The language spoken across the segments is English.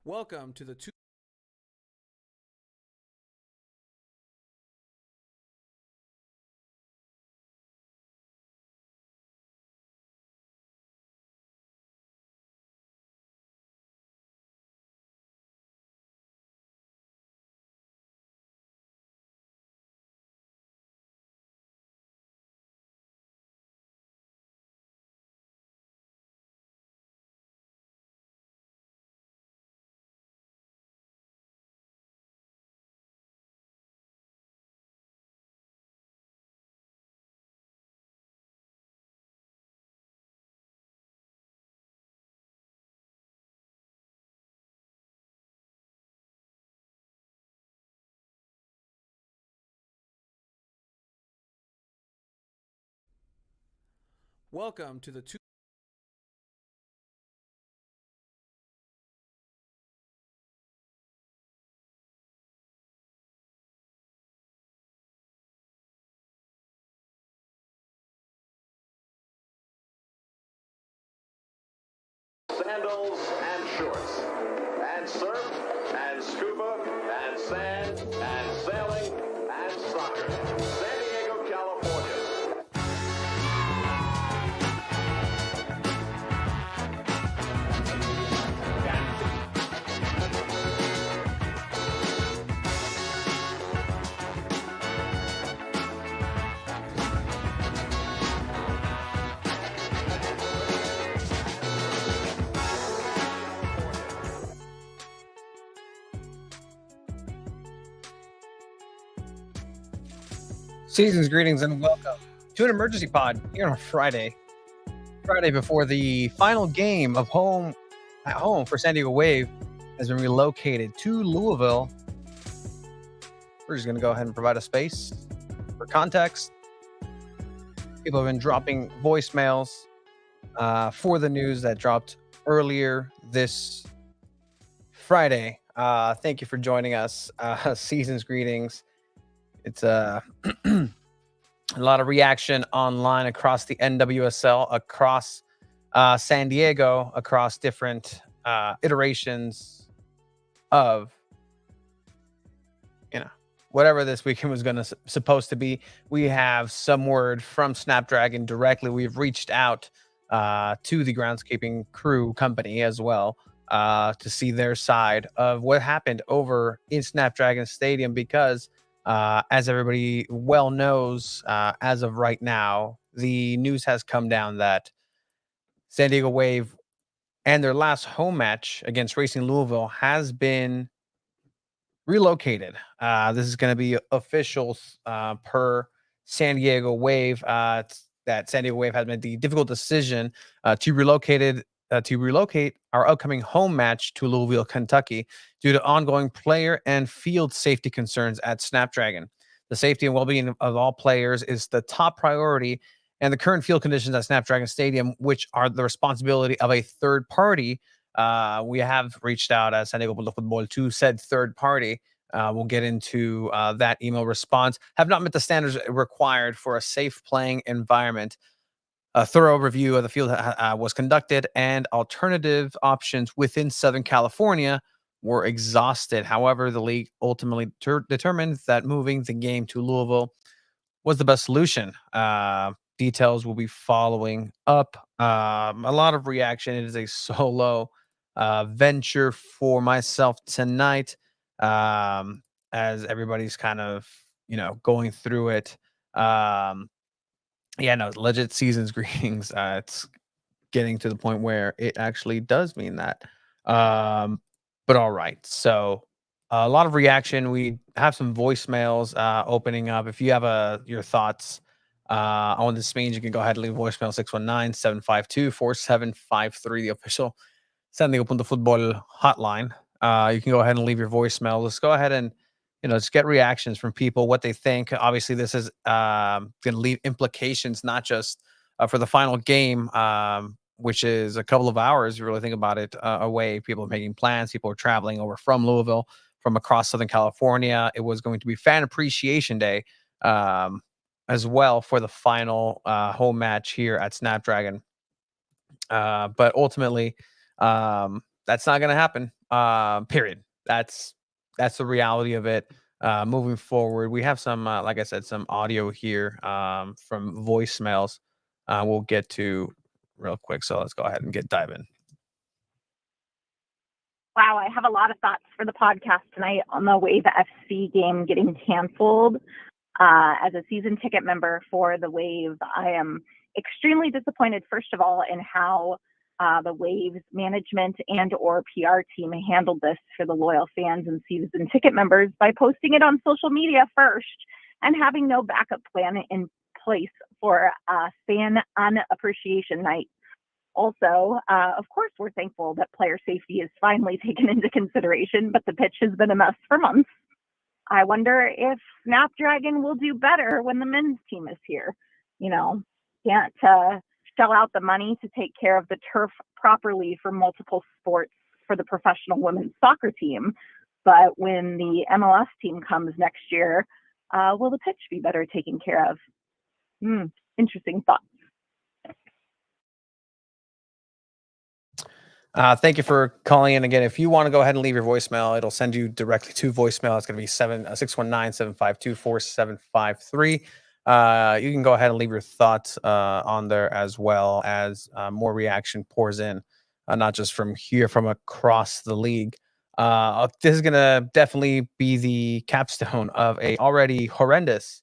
Welcome to the two. Welcome to the two. Sandals and shorts, and surf, and scuba, and sand, and sailing, and soccer. San Diego, California. Season's greetings and welcome to an emergency pod here on Friday before the final game of at home for San Diego Wave has been relocated to Louisville. We're just going to go ahead and provide a space for context. People have been dropping voicemails for the news that dropped earlier this Friday. Thank you for joining us. Season's greetings. It's a lot of reaction online across the NWSL, across San Diego, across different iterations of, whatever this weekend was supposed to be. We have some word from Snapdragon directly. We've reached out to the groundskeeping crew company as well to see their side of what happened over in Snapdragon Stadium, because as everybody well knows, as of right now, the news has come down that San Diego Wave and their last home match against Racing Louisville has been relocated. This is going to be official per San Diego Wave. That San Diego Wave has made the difficult decision to relocate our upcoming home match to Louisville, Kentucky, due to ongoing player and field safety concerns at Snapdragon. The safety and well-being of all players is the top priority, and the current field conditions at Snapdragon Stadium, which are the responsibility of a third party. We have reached out as San Diego Football to said third party. We'll get into that email response. Have not met the standards required for a safe playing environment. A thorough review of the field was conducted, and alternative options within Southern California were exhausted. However, the league ultimately determined that moving the game to Louisville was the best solution. Details will be following up. A lot of reaction. It is a solo venture for myself tonight, as everybody's kind of, going through it. Legit season's greetings. It's getting to the point where it actually does mean that. But all right. So a lot of reaction. We have some voicemails opening up. If you have your thoughts on this means, you can go ahead and leave voicemail 619-752-4753, the official San Diego Football hotline. You can go ahead and leave your voicemail. Let's go ahead and just get reactions from people, what they think. Obviously, this is going to leave implications, not just for the final game, which is a couple of hours, you really think about it, away. People are making plans. People are traveling over from Louisville, from across Southern California. It was going to be Fan Appreciation Day as well for the final home match here at Snapdragon. But ultimately, that's not going to happen. Period. That's the reality of it. Moving forward, we have some, like I said, some audio here from voicemails. We'll get to real quick. So let's go ahead and get dive in. Wow, I have a lot of thoughts for the podcast tonight on the Wave FC game getting canceled. As a season ticket member for the Wave, I am extremely disappointed, first of all, in how the Wave's management and or PR team handled this for the loyal fans and season ticket members by posting it on social media first and having no backup plan in place for fan unappreciation night. Also, of course, we're thankful that player safety is finally taken into consideration, but the pitch has been a mess for months. I wonder if Snapdragon will do better when the men's team is here. You know, can't shell out the money to take care of the turf properly for multiple sports for the professional women's soccer team. But when the MLS team comes next year, will the pitch be better taken care of? Interesting thoughts. Thank you for calling in again. If you want to go ahead and leave your voicemail, it'll send you directly to voicemail. It's going to be 619-752-4753. You can go ahead and leave your thoughts on there, as well as more reaction pours in, not just from here, from across the league. This is going to definitely be the capstone of a already horrendous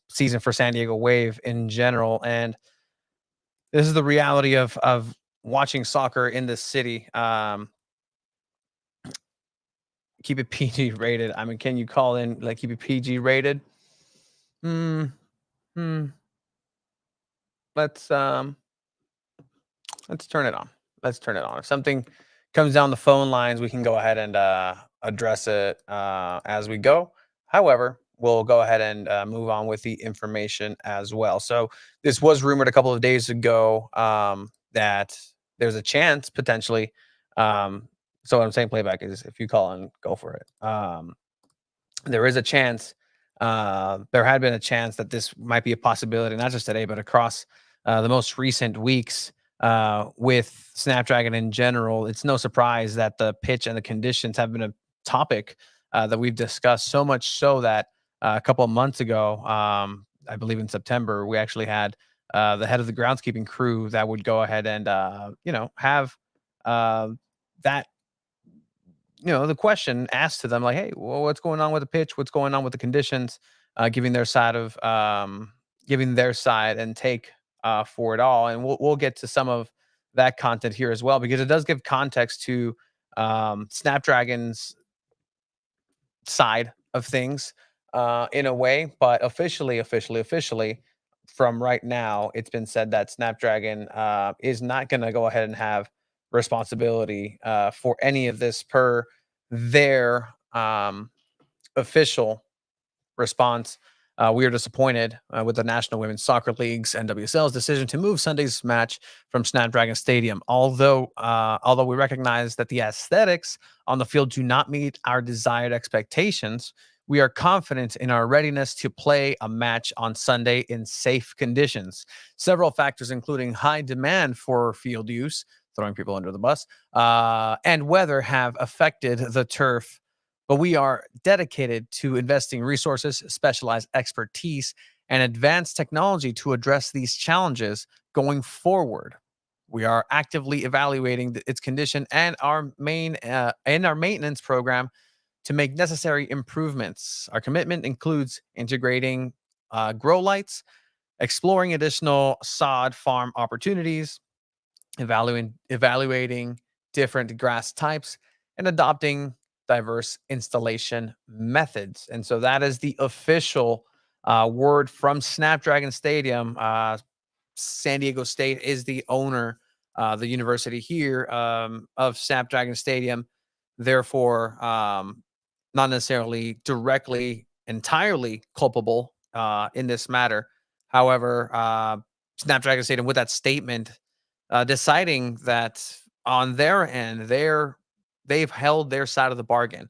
season for San Diego Wave in general. And this is the reality of watching soccer in this city. Keep it PG rated. I mean, can you call in, like, keep it PG rated? Let's turn it on. Let's turn it on. If something comes down the phone lines, we can go ahead and address it as we go. However, we'll go ahead and move on with the information as well. So this was rumored a couple of days ago that there's a chance potentially. So what I'm saying, playback, is if you call and go for it. There is a chance. There had been a chance that this might be a possibility, not just today, but across the most recent weeks with Snapdragon in general. It's no surprise that the pitch and the conditions have been a topic that we've discussed, so much so that a couple of months ago, I believe in September, we actually had the head of the groundskeeping crew that would go ahead and have that the question asked to them, like, hey, well, what's going on with the pitch? What's going on with the conditions? Giving their side and take for it all. And we'll get to some of that content here as well, because it does give context to Snapdragon's side of things in a way. But officially, from right now, it's been said that Snapdragon is not going to go ahead and have responsibility for any of this per their official response. We are disappointed with the National Women's Soccer League's NWSL's decision to move Sunday's match from Snapdragon Stadium. Although we recognize that the aesthetics on the field do not meet our desired expectations, we are confident in our readiness to play a match on Sunday in safe conditions. Several factors, including high demand for field use, throwing people under the bus, and weather, have affected the turf. But we are dedicated to investing resources, specialized expertise, and advanced technology to address these challenges going forward. We are actively evaluating its condition and our maintenance program to make necessary improvements. Our commitment includes integrating grow lights, exploring additional sod farm opportunities, evaluating different grass types, and adopting diverse installation methods. And so that is the official word from Snapdragon Stadium. San Diego State is the owner, the university here, of Snapdragon Stadium. Therefore, not necessarily directly, entirely culpable in this matter. However, Snapdragon Stadium, with that statement, deciding that on their end, they've held their side of the bargain.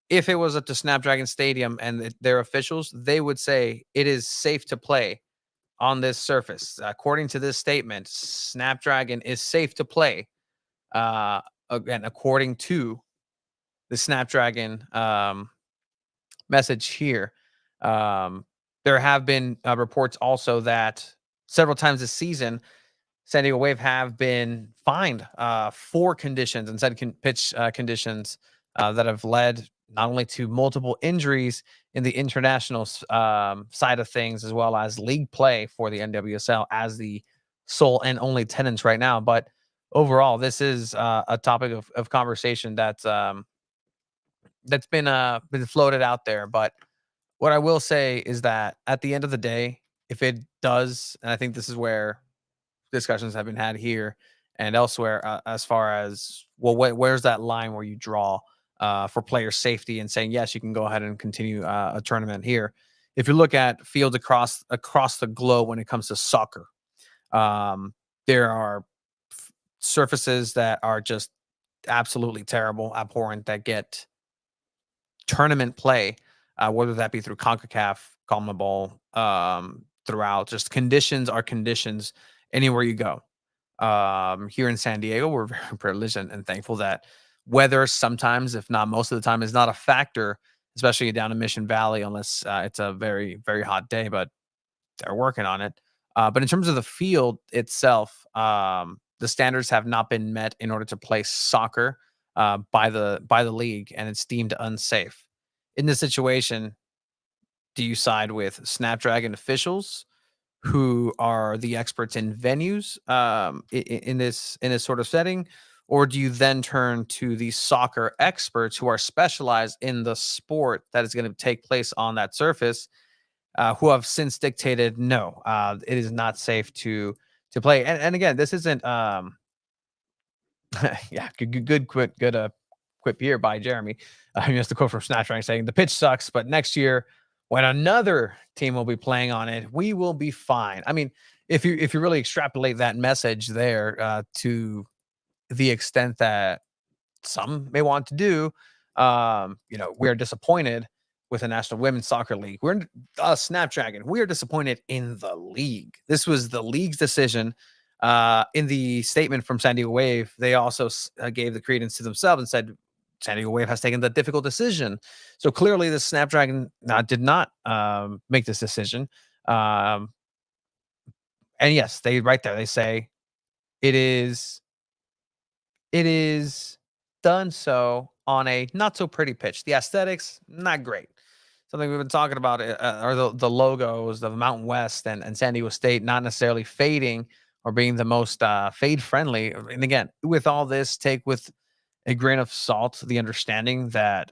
If it was up to Snapdragon Stadium and their officials, they would say it is safe to play on this surface. According to this statement, Snapdragon is safe to play again, according to the Snapdragon message here, um, there have been reports also that several times this season, San Diego Wave have been fined for conditions and pitch conditions that have led not only to multiple injuries in the international side of things, as well as league play for the NWSL as the sole and only tenants right now. But overall, this is a topic of conversation that's been floated out there. But what I will say is that at the end of the day, if it does, and I think this is where discussions have been had here and elsewhere, as far as, well, where's that line where you draw for player safety and saying yes, you can go ahead and continue a tournament here. If you look at fields across the globe when it comes to soccer, there are surfaces that are just absolutely terrible, abhorrent, that get tournament play, whether that be through CONCACAF, CONMEBOL, throughout. Just conditions are conditions anywhere you go. Here in San Diego, we're very privileged and thankful that weather sometimes, if not most of the time, is not a factor, especially down in Mission Valley, unless it's a very, very hot day, but they're working on it. But in terms of the field itself, the standards have not been met in order to play soccer by the league, and it's deemed unsafe. In this situation, do you side with Snapdragon officials, who are the experts in venues in this sort of setting, or do you then turn to the soccer experts who are specialized in the sport that is going to take place on that surface, who have since dictated no, it is not safe to play? And again, this isn't yeah, good quip here by Jeremy. Just the quote from Snapdragon saying the pitch sucks, but next year when another team will be playing on it, we will be fine. I mean, if you really extrapolate that message there to the extent that some may want to do, we're disappointed with the National Women's Soccer League. We're Snapdragon. We are disappointed in the league. This was the league's decision. In the statement from San Diego Wave, they also gave the credence to themselves and said San Diego Wave has taken the difficult decision. So clearly, the Snapdragon did not make this decision. And yes, they right there they say it is done so on a not so pretty pitch. The aesthetics, not great. Something we've been talking about are the logos of Mountain West and San Diego State not necessarily fading or being the most fade friendly. And again, with all this, take with a grain of salt the understanding that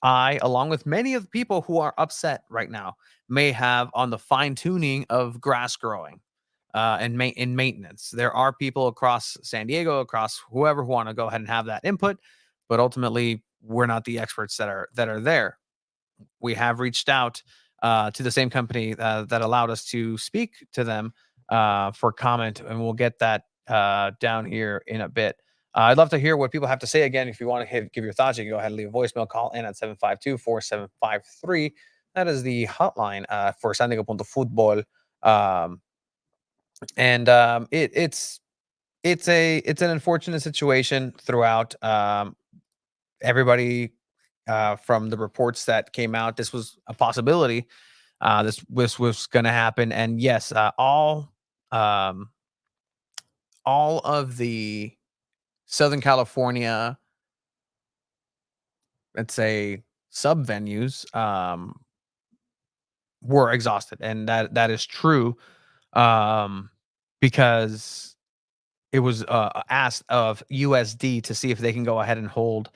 I, along with many of the people who are upset right now, may have on the fine tuning of grass growing and in maintenance. There are people across San Diego, across whoever, who want to go ahead and have that input, but ultimately we're not the experts that are there. We have reached out to the same company that allowed us to speak to them for comment, and we'll get that down here in a bit. I'd love to hear what people have to say. Again, if you want to give your thoughts, you can go ahead and leave a voicemail, call in at 752-4753. That is the hotline for San Diego Punto Football. And it's an unfortunate situation throughout. Everybody, from the reports that came out, this was a possibility. This was going to happen, and yes, all of the Southern California, let's say, sub venues, were exhausted, and that is true, because it was asked of USD to see if they can go ahead and hold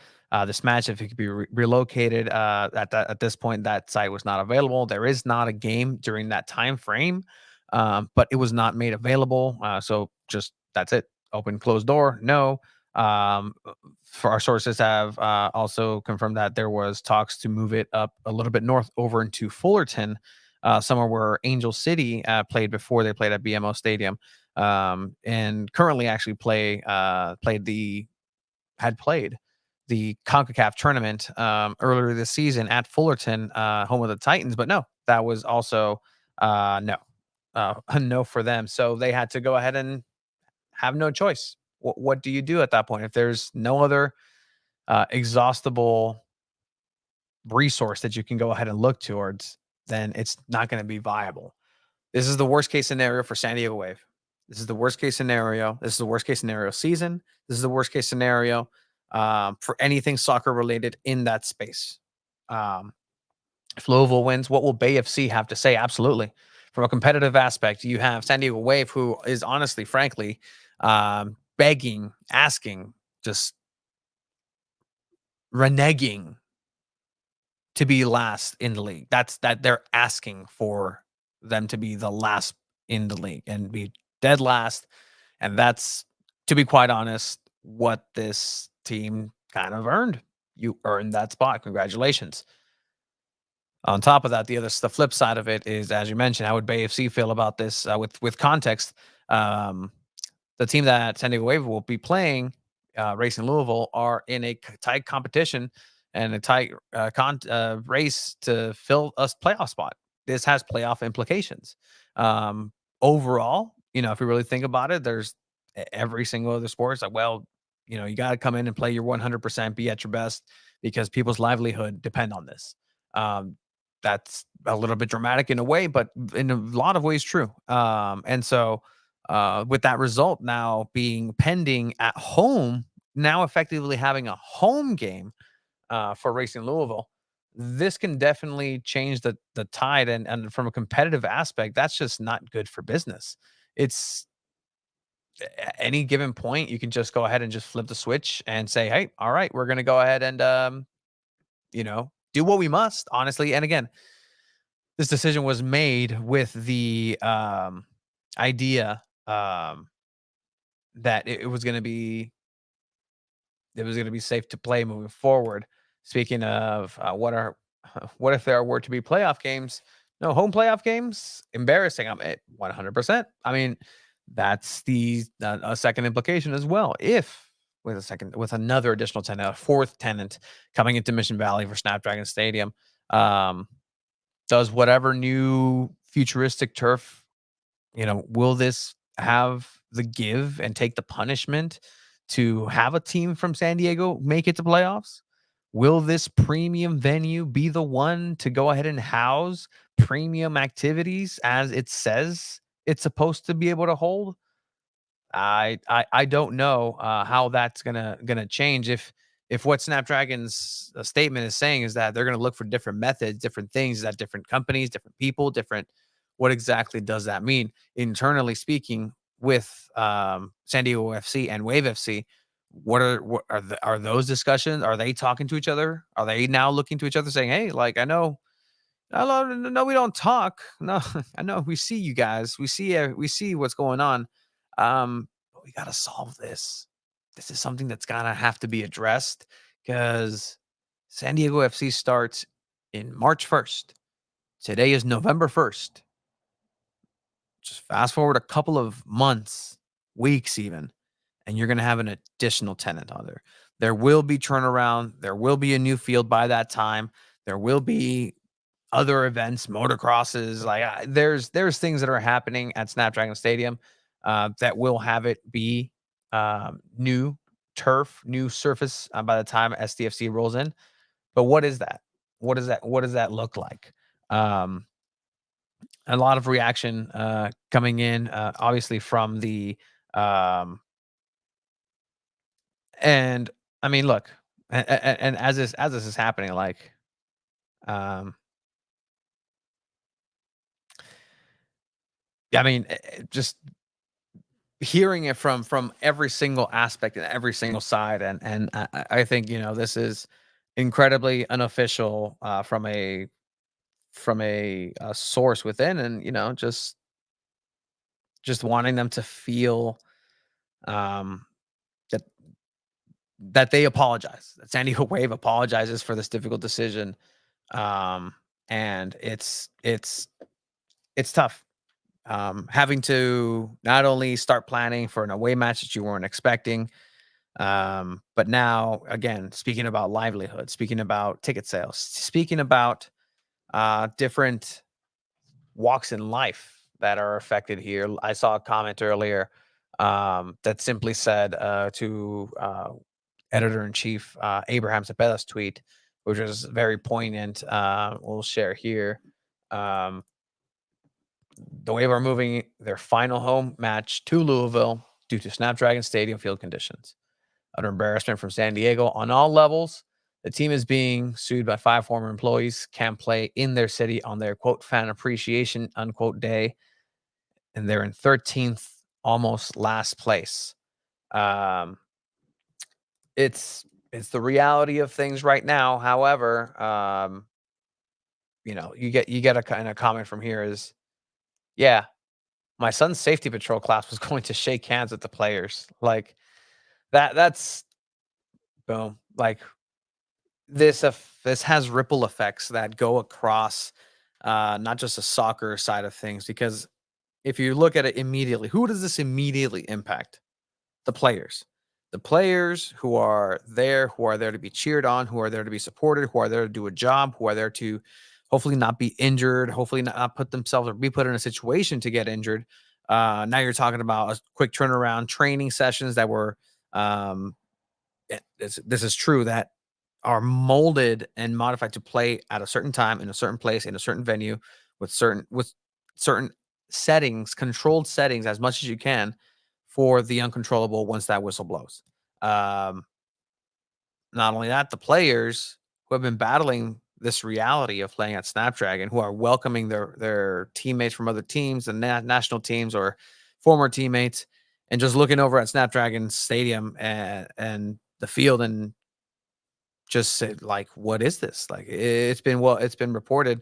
this match, if it could be relocated. At this point, that site was not available. There is not a game during that time frame, but it was not made available. So just that's it. Open, closed door. No. For our sources have also confirmed that there was talks to move it up a little bit north over into Fullerton, somewhere where Angel City played before they played at BMO Stadium, and currently actually played the CONCACAF tournament earlier this season at Fullerton, home of the Titans. But no, that was also no, a no for them. So they had to go ahead and have no choice. What do you do at that point if there's no other exhaustible resource that you can go ahead and look towards? Then it's not going to be viable. This is the worst case scenario for San Diego Wave. This is the worst case scenario. This is the worst case scenario season. This is the worst case scenario for anything soccer related in that space. If Louisville wins, what will Bay FC have to say? Absolutely. From a competitive aspect, you have San Diego Wave, who is honestly, frankly, begging, asking, just reneging to be last in the league. That they're asking for them to be the last in the league and be dead last. And that's, to be quite honest, what this team kind of earned. You earned that spot. Congratulations. On top of that, the flip side of it is, as you mentioned, how would Bay FC feel about this? With context, um, the team that San Diego Wave will be playing, Racing Louisville, are in a tight competition and a tight race to fill a playoff spot. This has playoff implications. Overall, if you really think about it, there's every single other sport. It's like, well, you got to come in and play your 100%, be at your best, because people's livelihood depend on this. That's a little bit dramatic in a way, but in a lot of ways true. And so, with that result now being pending at home, now effectively having a home game for Racing Louisville, this can definitely change the tide. And from a competitive aspect, that's just not good for business. It's at any given point, you can just go ahead and just flip the switch and say, hey, all right, we're going to go ahead and, do what we must, honestly. And again, this decision was made with the idea that it was going to be safe to play moving forward. Speaking of what if there were to be playoff games? No home playoff games. Embarrassing. I'm at 100%. I mean, that's the a second implication as well. If with another additional tenant, a fourth tenant coming into Mission Valley for Snapdragon Stadium, does whatever new futuristic turf, will this have the give and take the punishment to have a team from San Diego make it to playoffs? Will this premium venue be the one to go ahead and house premium activities as it says it's supposed to be able to hold? I don't know how that's gonna change if what Snapdragon's statement is saying is that they're gonna look for different methods, different things, that different companies, different people, different. What exactly does that mean internally speaking with San Diego FC and Wave FC? Are those discussions? Are they talking to each other? Are they now looking to each other saying, "Hey, like I know we don't talk. No, I know we see you guys. We see what's going on. But we gotta solve this. This is something that's gonna have to be addressed because San Diego FC starts in March 1st. Today is November 1st. Just fast forward a couple of months, weeks even, and you're gonna have an additional tenant on there. There will be turnaround. There will be a new field by that time. There will be other events, motocrosses. Like there's things that are happening at Snapdragon Stadium that will have it be new turf, new surface by the time SDFC rolls in. But what is that? What does that look like? A lot of reaction coming in, obviously from the and I mean, look, and as this is happening, like um, I mean, just hearing it from every single aspect and every single side, and I think this is incredibly unofficial from a source within, and just wanting them to feel um, that they apologize. That San Diego Wave apologizes for this difficult decision, and it's tough. Having to not only start planning for an away match that you weren't expecting, but now again, speaking about livelihood, speaking about ticket sales, speaking about different walks in life that are affected here. I saw a comment earlier that simply said to editor-in-chief Abraham Cepeda's tweet, which was very poignant. We'll share here. Um, the Wave are moving their final home match to Louisville due to Snapdragon Stadium field conditions. Utter embarrassment from San Diego on all levels. The team is being sued by 5 former employees, can't play in their city on their quote fan appreciation unquote day, and they're in 13th, almost last place. Um, it's the reality of things right now. However, you get a kind of comment from here is, yeah, my son's safety patrol class was going to shake hands with the players. Like that's boom. Like this has ripple effects that go across not just the soccer side of things, because if you look at it immediately, who does this immediately impact? The players. The players who are there to be cheered on, who are there to be supported, who are there to do a job, who are there to hopefully not be injured, hopefully not put themselves or be put in a situation to get injured. Now you're talking about a quick turnaround training sessions that were um, this is true, that are molded and modified to play at a certain time in a certain place in a certain venue with certain settings, controlled settings as much as you can for the uncontrollable once that whistle blows. Um, Not only that, the players who have been battling this reality of playing at Snapdragon, who are welcoming their teammates from other teams and national teams or former teammates, and just looking over at Snapdragon Stadium and the field and just said, like, what is this? Like, it's been reported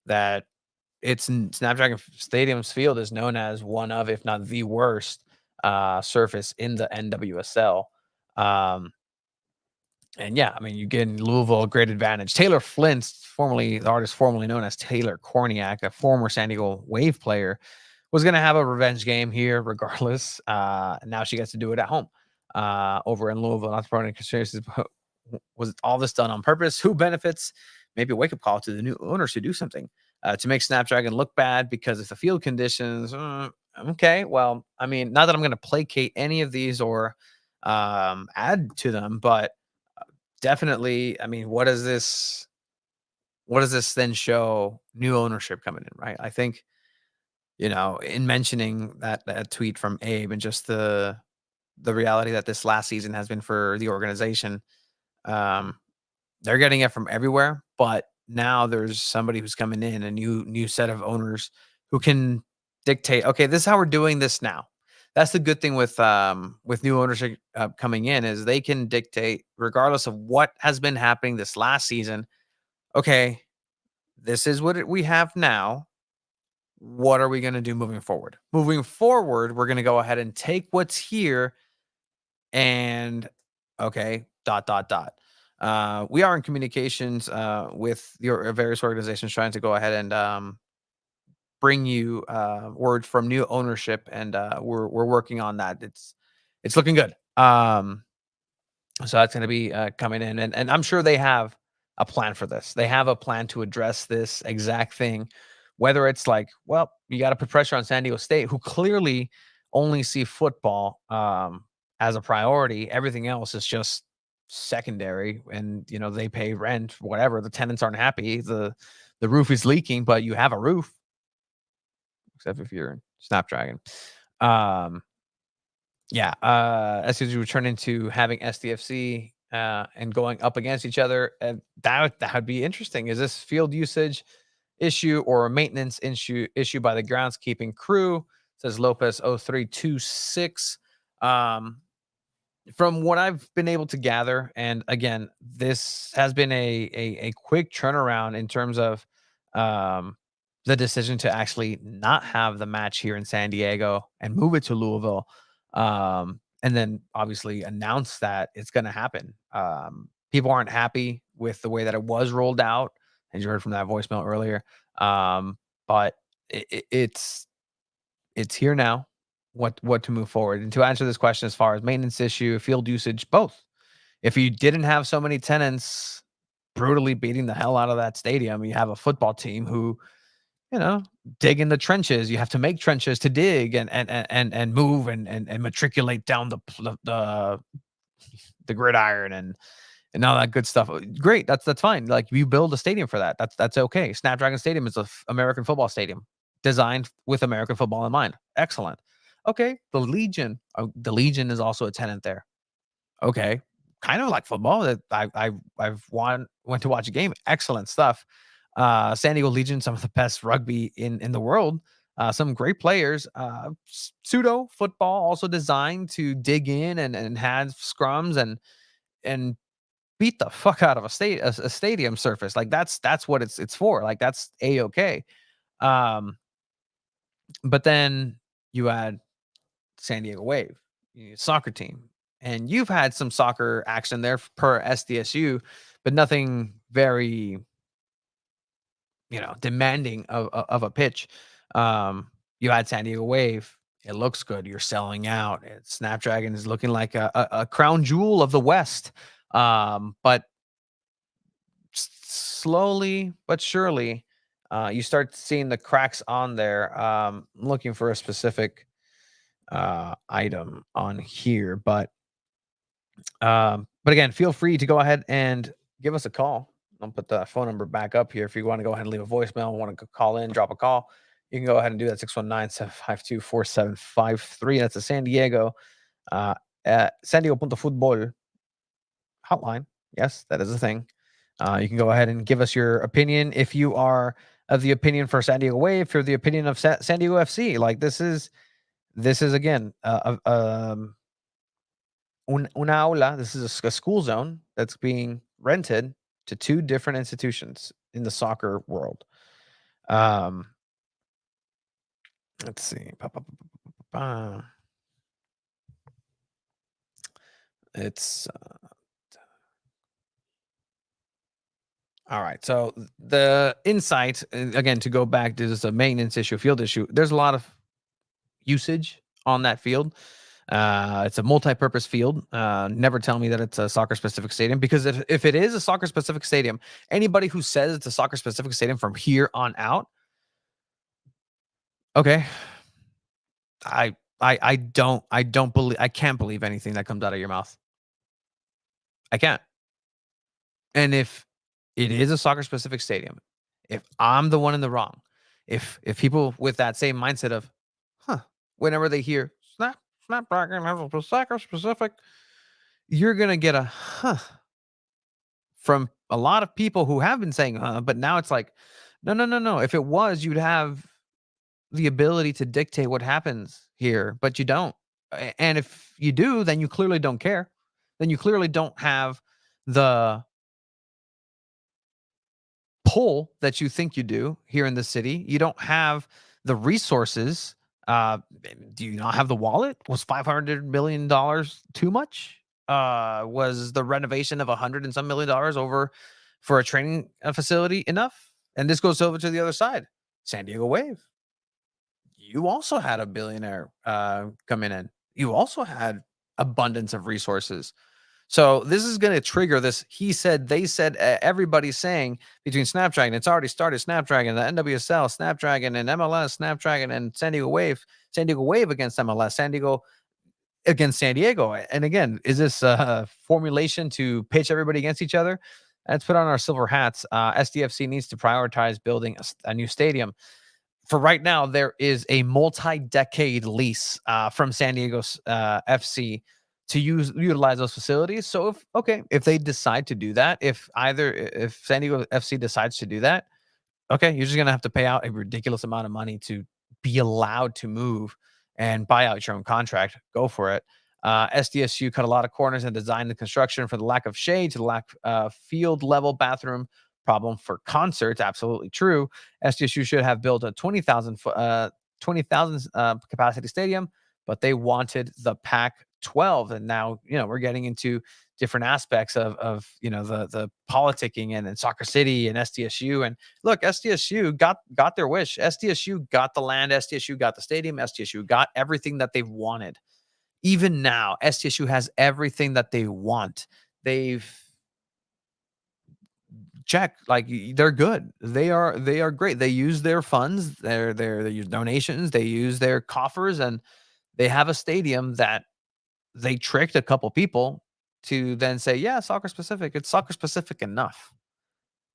that Snapdragon Stadium's field is known as one of, if not the worst, surface in the NWSL. Um, and yeah, I mean, you get in Louisville a great advantage. Taylor Flint, the artist formerly known as Taylor Korniak, a former San Diego Wave player, was going to have a revenge game here regardless. And now she gets to do it at home over in Louisville. Not throwing any conspiracies, but was all this done on purpose? Who benefits? Maybe a wake up call to the new owners to do something to make Snapdragon look bad because of the field conditions. Okay, well, I mean, not that I'm going to placate any of these or add to them, but definitely, I mean, what does this then show new ownership coming in, right? I think, in mentioning that tweet from Abe and just the reality that this last season has been for the organization, um, they're getting it from everywhere, but now there's somebody who's coming in, a new set of owners who can dictate, okay, this is how we're doing this now. That's the good thing with new ownership coming in, is they can dictate regardless of what has been happening this last season. Okay, this is what we have now. What are we going to do moving forward? Moving forward, we're going to go ahead and take what's here and okay, dot dot dot. We are in communications with your various organizations trying to go ahead and bring you word from new ownership, and we're working on that. It's looking good. So that's going to be coming in, and I'm sure they have a plan for this. They have a plan to address this exact thing. Whether it's like, well, you got to put pressure on San Diego State, who clearly only see football as a priority. Everything else is just secondary, and they pay rent, whatever. The tenants aren't happy. The roof is leaking, but you have a roof, except if you're in Snapdragon. Yeah, as soon as you turn into having SDFC and going up against each other, that would be interesting. Is this field usage issue or a maintenance issue by the groundskeeping crew? Says Lopez 0326. From what I've been able to gather, and again, this has been a quick turnaround in terms of the decision to actually not have the match here in San Diego and move it to Louisville, and then obviously announce that it's going to happen. People aren't happy with the way that it was rolled out, as you heard from that voicemail earlier. But it's here now. What to move forward, and to answer this question as far as maintenance issue, field usage, both. If you didn't have so many tenants brutally beating the hell out of that stadium, you have a football team who dig in the trenches. You have to make trenches to dig and move and matriculate down the gridiron and all that good stuff. Great, that's fine. Like, you build a stadium for that. That's okay. Snapdragon Stadium is a American football stadium designed with American football in mind. Excellent. Okay, the Legion is also a tenant there. Okay, kind of like football. That I've went to watch a game. Excellent stuff. San Diego Legion, some of the best rugby in the world. Some great players. Pseudo football, also designed to dig in and have scrums and beat the fuck out of a stadium surface. Like, that's what it's for. Like, that's a-okay. But then you add San Diego Wave, soccer team, and you've had some soccer action there per SDSU, but nothing very demanding of a pitch. You had San Diego Wave. It looks good. You're selling out. Snapdragon is looking like a crown jewel of the West. But slowly but surely, you start seeing the cracks on there. Looking for a specific item on here, but again, feel free to go ahead and give us a call. I'll put the phone number back up here. If you want to go ahead and leave a voicemail, want to call in, drop a call, you can go ahead and do that. 619-752-4753. That's a San Diego, San Diego Punto Football hotline. Yes, that is a thing. You can go ahead and give us your opinion. If you are of the opinion for San Diego Wave, if you're the opinion of San Diego FC, like, this is again, una aula. This is a school zone that's being rented to two different institutions in the soccer world. Let's see. It's all right. So the insight, again, to go back to this, a maintenance issue, field issue. There's a lot of usage on that field. It's a multi-purpose field. Never tell me that it's a soccer-specific stadium, because if it is a soccer-specific stadium, anybody who says it's a soccer-specific stadium from here on out, okay, I don't believe, I can't believe anything that comes out of your mouth. I can't. And if it is a soccer-specific stadium, if I'm the one in the wrong, if people with that same mindset of, whenever they hear Snapdragon has a soccer-specific, you're gonna get a from a lot of people who have been saying, but now it's like, no. If it was, you'd have the ability to dictate what happens here, but you don't. And if you do, then you clearly don't care. Then you clearly don't have the pull that you think you do here in the city. You don't have the resources. Do you not have the wallet? Was $500 million too much? Was the renovation of $100 and some million over for a training facility enough? And this goes over to the other side. San Diego Wave. You also had a billionaire coming in. You also had abundance of resources. So this is going to trigger this he said, they said, everybody's saying between Snapdragon. It's already started. Snapdragon, the NWSL, Snapdragon, and MLS, Snapdragon, and San Diego Wave. San Diego Wave against MLS. San Diego against San Diego. And again, is this a formulation to pitch everybody against each other? Let's put on our silver hats. SDFC needs to prioritize building a new stadium. For right now, there is a multi-decade lease from San Diego FC to utilize those facilities. So if they decide to do that, if San Diego FC decides to do that, okay, you're just gonna have to pay out a ridiculous amount of money to be allowed to move and buy out your own contract. Go for it. SDSU cut a lot of corners and designed the construction for the lack of shade to the lack of field level bathroom problem for concerts. Absolutely true. SDSU should have built a 20,000 capacity stadium, but they wanted the Pac-12, and now we're getting into different aspects of the politicking and Soccer City and SDSU. And look, SDSU got their wish. SDSU got the land. SDSU got the stadium. SDSU got everything that they've wanted. Even now, SDSU has everything that they want. They've check. Like they're good. They are great. They use their funds, they use donations, they use their coffers, and they have a stadium that they tricked a couple people to then say, yeah, soccer specific. It's soccer specific enough.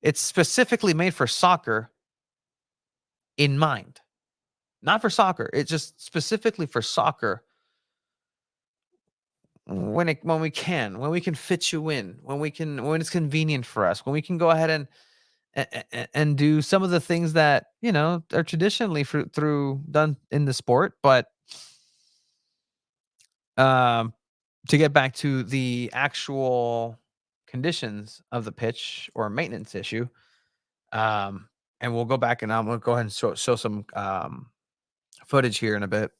It's specifically made for soccer in mind, not for soccer. It's just specifically for soccer when we can fit you in, when it's convenient for us, when we can go ahead and do some of the things that are traditionally through done in the sport. But um, to get back to the actual conditions of the pitch or maintenance issue, um, and we'll go back and I'm gonna go ahead and show some footage here in a bit.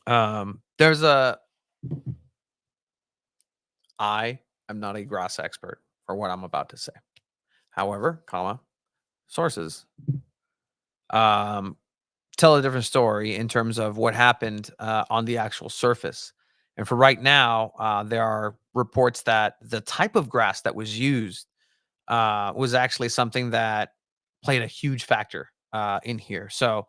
There's a I am not a grass expert for what I'm about to say. However, sources um, tell a different story in terms of what happened on the actual surface. And for right now, there are reports that the type of grass that was used was actually something that played a huge factor in here. So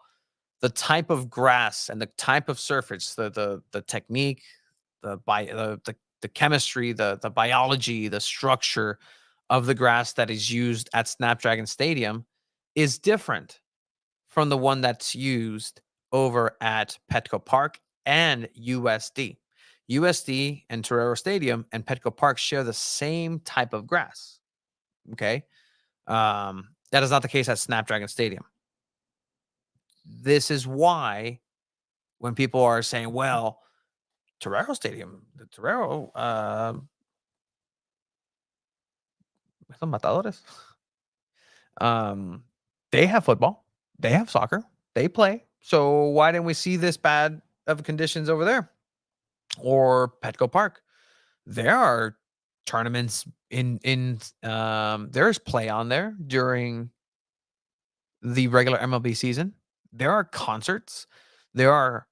the type of grass and the type of surface, the technique, the chemistry, the biology, the structure of the grass that is used at Snapdragon Stadium is different from the one that's used over at Petco Park and USD. USD and Torero Stadium and Petco Park share the same type of grass. Okay. That is not the case at Snapdragon Stadium. This is why when people are saying, well, Torero Stadium, the Torero, son matadores. Um, they have football, they have soccer, they play. So why didn't we see this bad of conditions over there? Or Petco Park? There are tournaments there's play on there during the regular MLB season. There are concerts. There are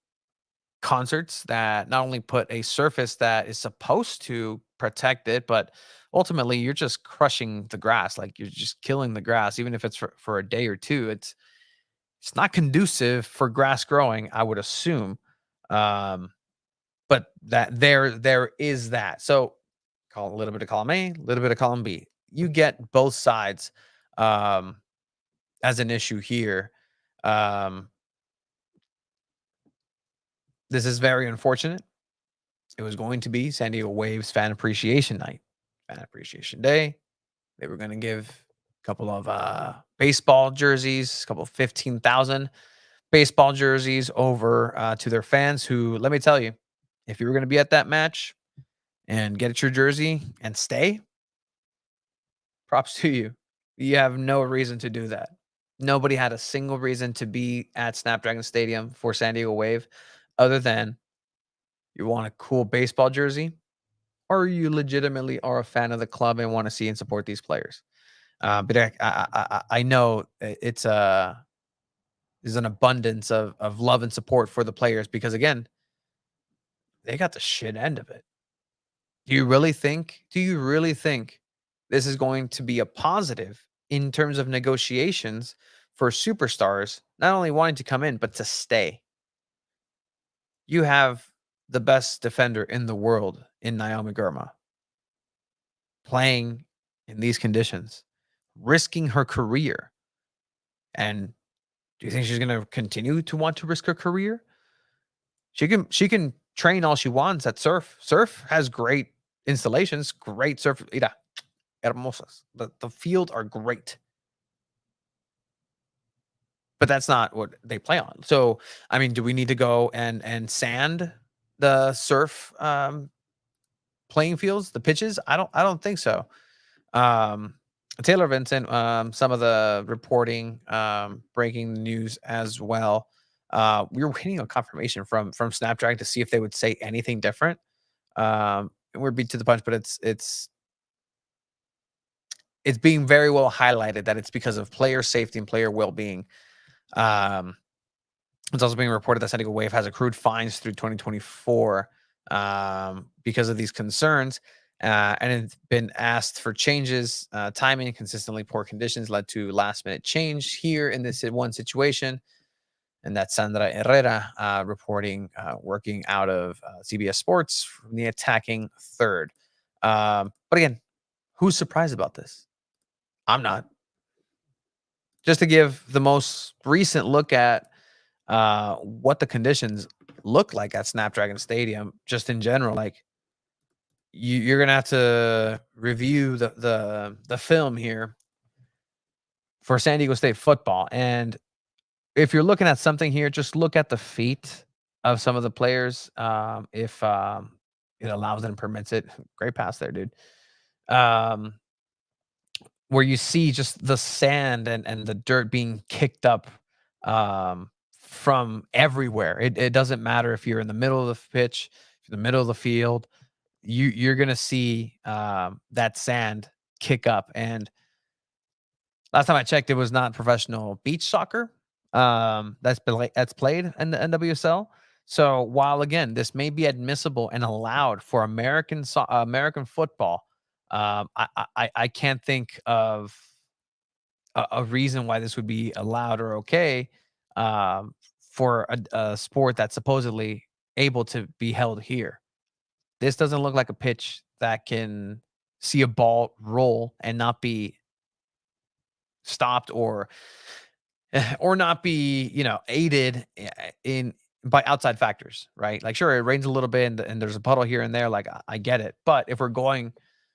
concerts that not only put a surface that is supposed to protect it, but ultimately you're just crushing the grass. Like you're just killing the grass, even if it's for a day or two. It's not conducive for grass growing, I would assume. Um, but that there is that. So call a little bit of column A, a little bit of column B. You get both sides as an issue here. Um, this is very unfortunate. It was going to be San Diego Waves Fan Appreciation Night, Fan Appreciation Day. They were going to give a couple of baseball jerseys, a couple of 15,000 baseball jerseys over to their fans who, let me tell you, if you were going to be at that match and get your jersey and stay, props to you. You have no reason to do that. Nobody had a single reason to be at Snapdragon Stadium for San Diego Wave other than you want a cool baseball jersey or you legitimately are a fan of the club and want to see and support these players. But I know there's an abundance of love and support for the players because again, they got the shit end of it. Do you really think this is going to be a positive in terms of negotiations for superstars not only wanting to come in but to stay? You have the best defender in the world in Naomi Gurma playing in these conditions, risking her career. And do you think she's going to continue to want to risk her career? She can train all she wants at surf. Surf has great installations, great surf. Mira, hermosas. The field are great. But that's not what they play on. So, I mean, do we need to go and sand the surf playing fields, the pitches? I don't think so. Um, Taylor Vincent, some of the reporting, breaking news as well. We were waiting on confirmation from Snapdragon to see if they would say anything different. And we're beat to the punch, but it's being very well highlighted that it's because of player safety and player well-being. Um, it's also being reported that San Diego Wave has accrued fines through 2024 because of these concerns. And it's been asked for changes. Timing, consistently poor conditions led to last minute change here in this one situation. And that's Sandra Herrera reporting, working out of CBS Sports from the attacking third. But again, who's surprised about this? I'm not. Just to give the most recent look at what the conditions look like at Snapdragon Stadium, just in general, like you're gonna have to review the film here for San Diego State football. And if you're looking at something here, just look at the feet of some of the players. If it allows it and permits it. Great pass there, dude. Where you see just the sand and the dirt being kicked up from everywhere. It doesn't matter if you're in the middle of the pitch, the middle of the field, you're gonna see that sand kick up. And last time I checked, it was not professional beach soccer that's played in the NWSL. So while again this may be admissible and allowed for American football, I can't think of a reason why this would be allowed or okay for a sport that's supposedly able to be held here. This doesn't look like a pitch that can see a ball roll and not be stopped or not be, aided in by outside factors, right? Like, sure, it rains a little bit and there's a puddle here and there. Like, I get it. But if we're going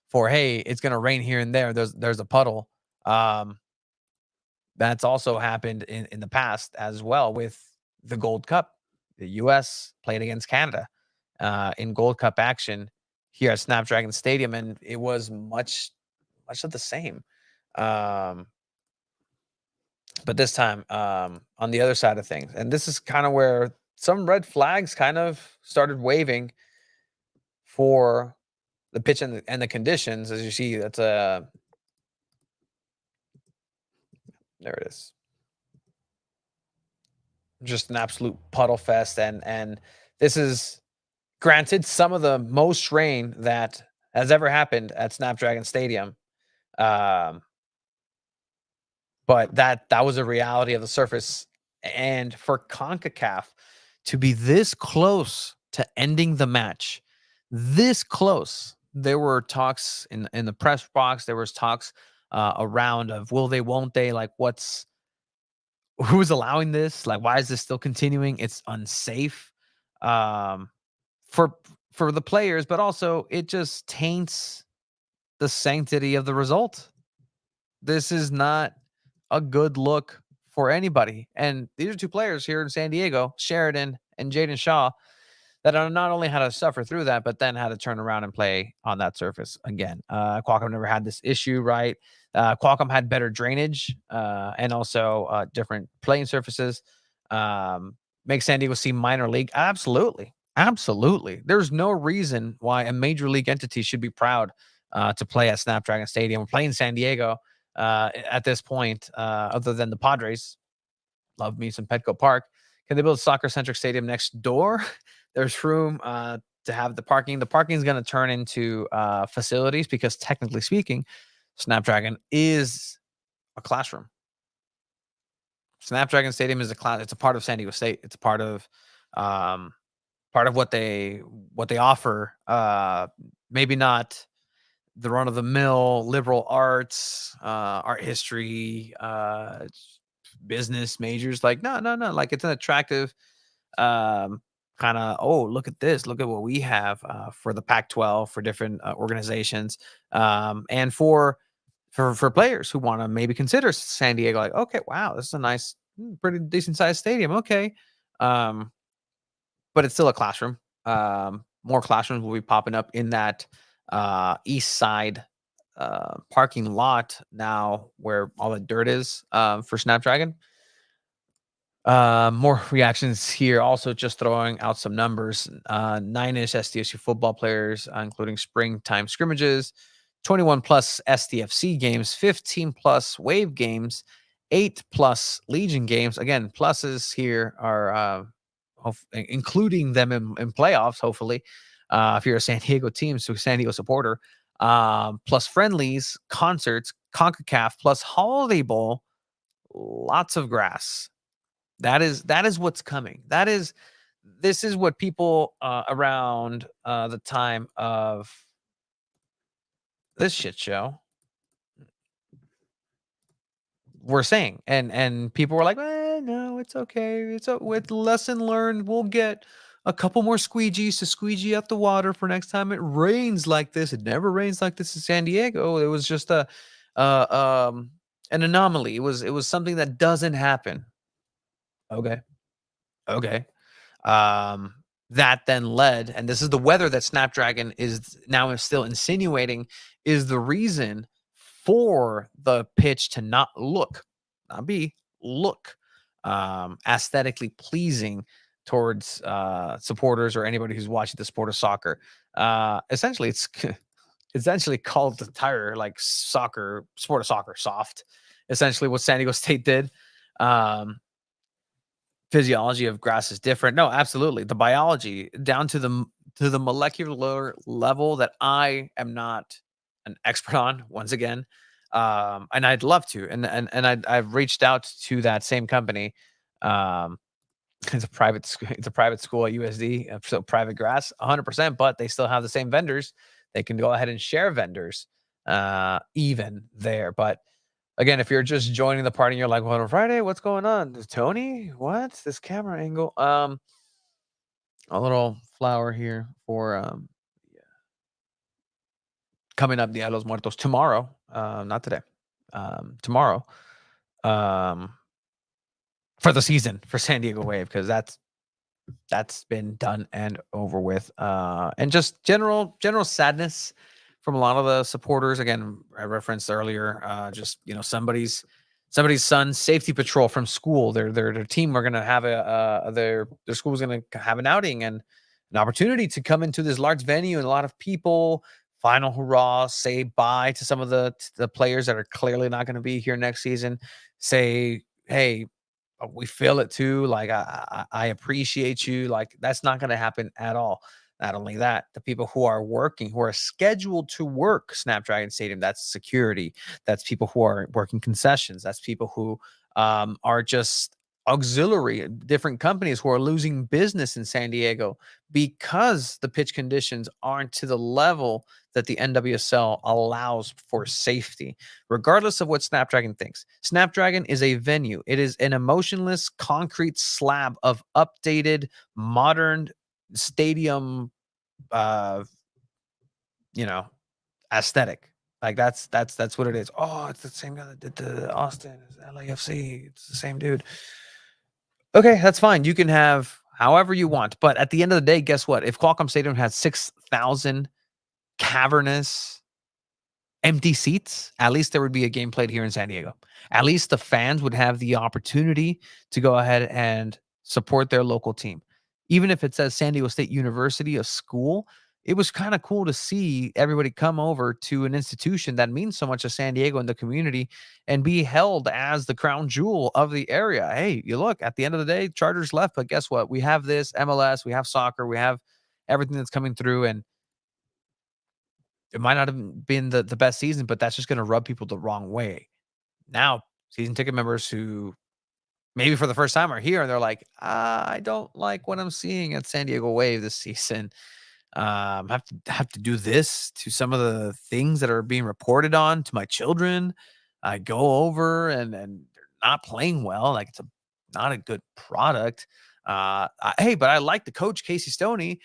for, hey, it's going to rain here and there, there's a puddle. That's also happened in the past as well with the Gold Cup. The U.S. played against Canada in Gold Cup action here at Snapdragon Stadium, and it was much of the same. But this time, on the other side of things, and this is kind of where some red flags kind of started waving for the pitch and the conditions. As you see, that's a there it is. Just an absolute puddle fest, and this is granted some of the most rain that has ever happened at Snapdragon Stadium. Um, but that was a reality of the surface. And for CONCACAF to be this close to ending the match, this close, there were talks in the press box. There was talks around of will they, won't they? Like, who's allowing this? Like, why is this still continuing? It's unsafe um, for the players, but also it just taints the sanctity of the result. This is not a good look for anybody. And these are two players here in San Diego, Sheridan and Jaden Shaw, that are not only had to suffer through that, but then had to turn around and play on that surface again. Qualcomm never had this issue, right? Qualcomm had better drainage and also different playing surfaces. Make San Diego seem minor league? Absolutely. Absolutely. There's no reason why a major league entity should be proud to play at Snapdragon Stadium. We're playing San Diego at this point, other than the Padres. Love me some Petco Park. Can they build a soccer-centric stadium next door? There's room to have the parking. The parking is going to turn into facilities because technically speaking, Snapdragon is a classroom. Snapdragon Stadium is a class. It's a part of San Diego State. It's a part of what they offer. Maybe not the run of the mill liberal arts, art history, business majors. Like, no. Like, it's an attractive kind of, oh, look at this. Look at what we have for the Pac-12, for different organizations, and for players who want to maybe consider San Diego. Like, okay, wow, this is a nice, pretty decent sized stadium. Okay. But it's still a classroom. More classrooms will be popping up in that east side parking lot now where all the dirt is for Snapdragon. More reactions here. Also, just throwing out some numbers. 9-ish SDSU football players, including springtime scrimmages, 21 plus SDFC games, 15 plus Wave games, 8 plus Legion games. Again, pluses here are including them in playoffs, hopefully. if you're a San Diego team, so San Diego supporter, plus friendlies, concerts, CONCACAF, plus Holiday Bowl, lots of grass. That is what's coming. This is what people around the time of this shit show were saying, and people were like, no, it's okay. With lesson learned. We'll get a couple more squeegees to squeegee out the water for next time it rains like this. It never rains like this in San Diego. It was just uh, um, an anomaly. It was something that doesn't happen. Okay, okay. Um, that then led, and this is the weather that Snapdragon is now still insinuating is the reason for the pitch to not look aesthetically pleasing towards supporters or anybody who's watching the sport of soccer. Essentially, it's essentially called the entire like sport of soccer soft. Essentially, what San Diego State did. Physiology of grass is different. No, absolutely. The biology down to the molecular level that I am not an expert on once again. And I'd love to. I've reached out to that same company. Um, it's a private school at USD, so private grass, 100%, but they still have the same vendors. They can go ahead and share vendors even there. But again, if you're just joining the party and you're like, well, on Friday, what's going on? Tony, what? This camera angle. A little flower here for yeah, coming up Dia de los Muertos tomorrow. Not today. Tomorrow. Um, for the season for San Diego Wave, because that's been done and over with. And just general sadness from a lot of the supporters. Again, I referenced earlier, just somebody's son's safety patrol from school. Their team are gonna have their school's gonna have an outing and an opportunity to come into this large venue and a lot of people. Final hurrah! Say bye to some of the players that are clearly not going to be here next season. Say, hey, we feel it too. Like I appreciate you. Like that's not going to happen at all. Not only that, the people who are working, who are scheduled to work Snapdragon Stadium, that's security. That's people who are working concessions. That's people who are just auxiliary, different companies who are losing business in San Diego because the pitch conditions aren't to the level that the NWSL allows for safety regardless of what Snapdragon thinks. Snapdragon is a venue. It is an emotionless concrete slab of updated, modern stadium, uh, aesthetic. Like that's what it is. Oh, it's the same guy that did the Austin, it's LAFC. It's the same dude. Okay, that's fine. You can have however you want, but at the end of the day, guess what? If Qualcomm Stadium had 6,000 cavernous empty seats, at least there would be a game played here in San Diego. At least the fans would have the opportunity to go ahead and support their local team. Even if it says San Diego State University, a school, it was kind of cool to see everybody come over to an institution that means so much to San Diego and the community and be held as the crown jewel of the area. Hey, you look, at the end of the day, Chargers left, but guess what? We have this MLS, we have soccer, we have everything that's coming through, and it might not have been the best season, but that's just gonna rub people the wrong way. Now, season ticket members who maybe for the first time are here and they're like, I don't like what I'm seeing at San Diego Wave this season. Have to do this to some of the things that are being reported on to my children. I go over and they're not playing well. Like it's not a good product. Hey, but I like the coach Casey Stoney,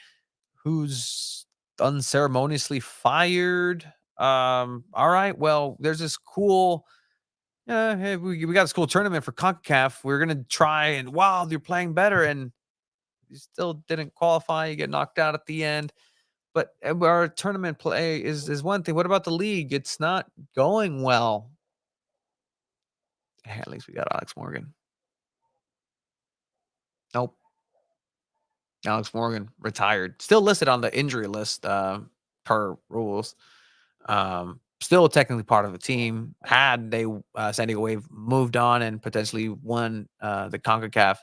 who's unceremoniously fired. All right, well, there's this cool. Hey, we got this cool tournament for CONCACAF. We're gonna try and wow, you're playing better, and you still didn't qualify. You get knocked out at the end. But our tournament play is one thing. What about the league? It's not going well. Hey, at least we got Alex Morgan. Nope. Alex Morgan retired. Still listed on the injury list per rules. Still technically part of the team. Had they San Diego Wave moved on and potentially won the CONCACAF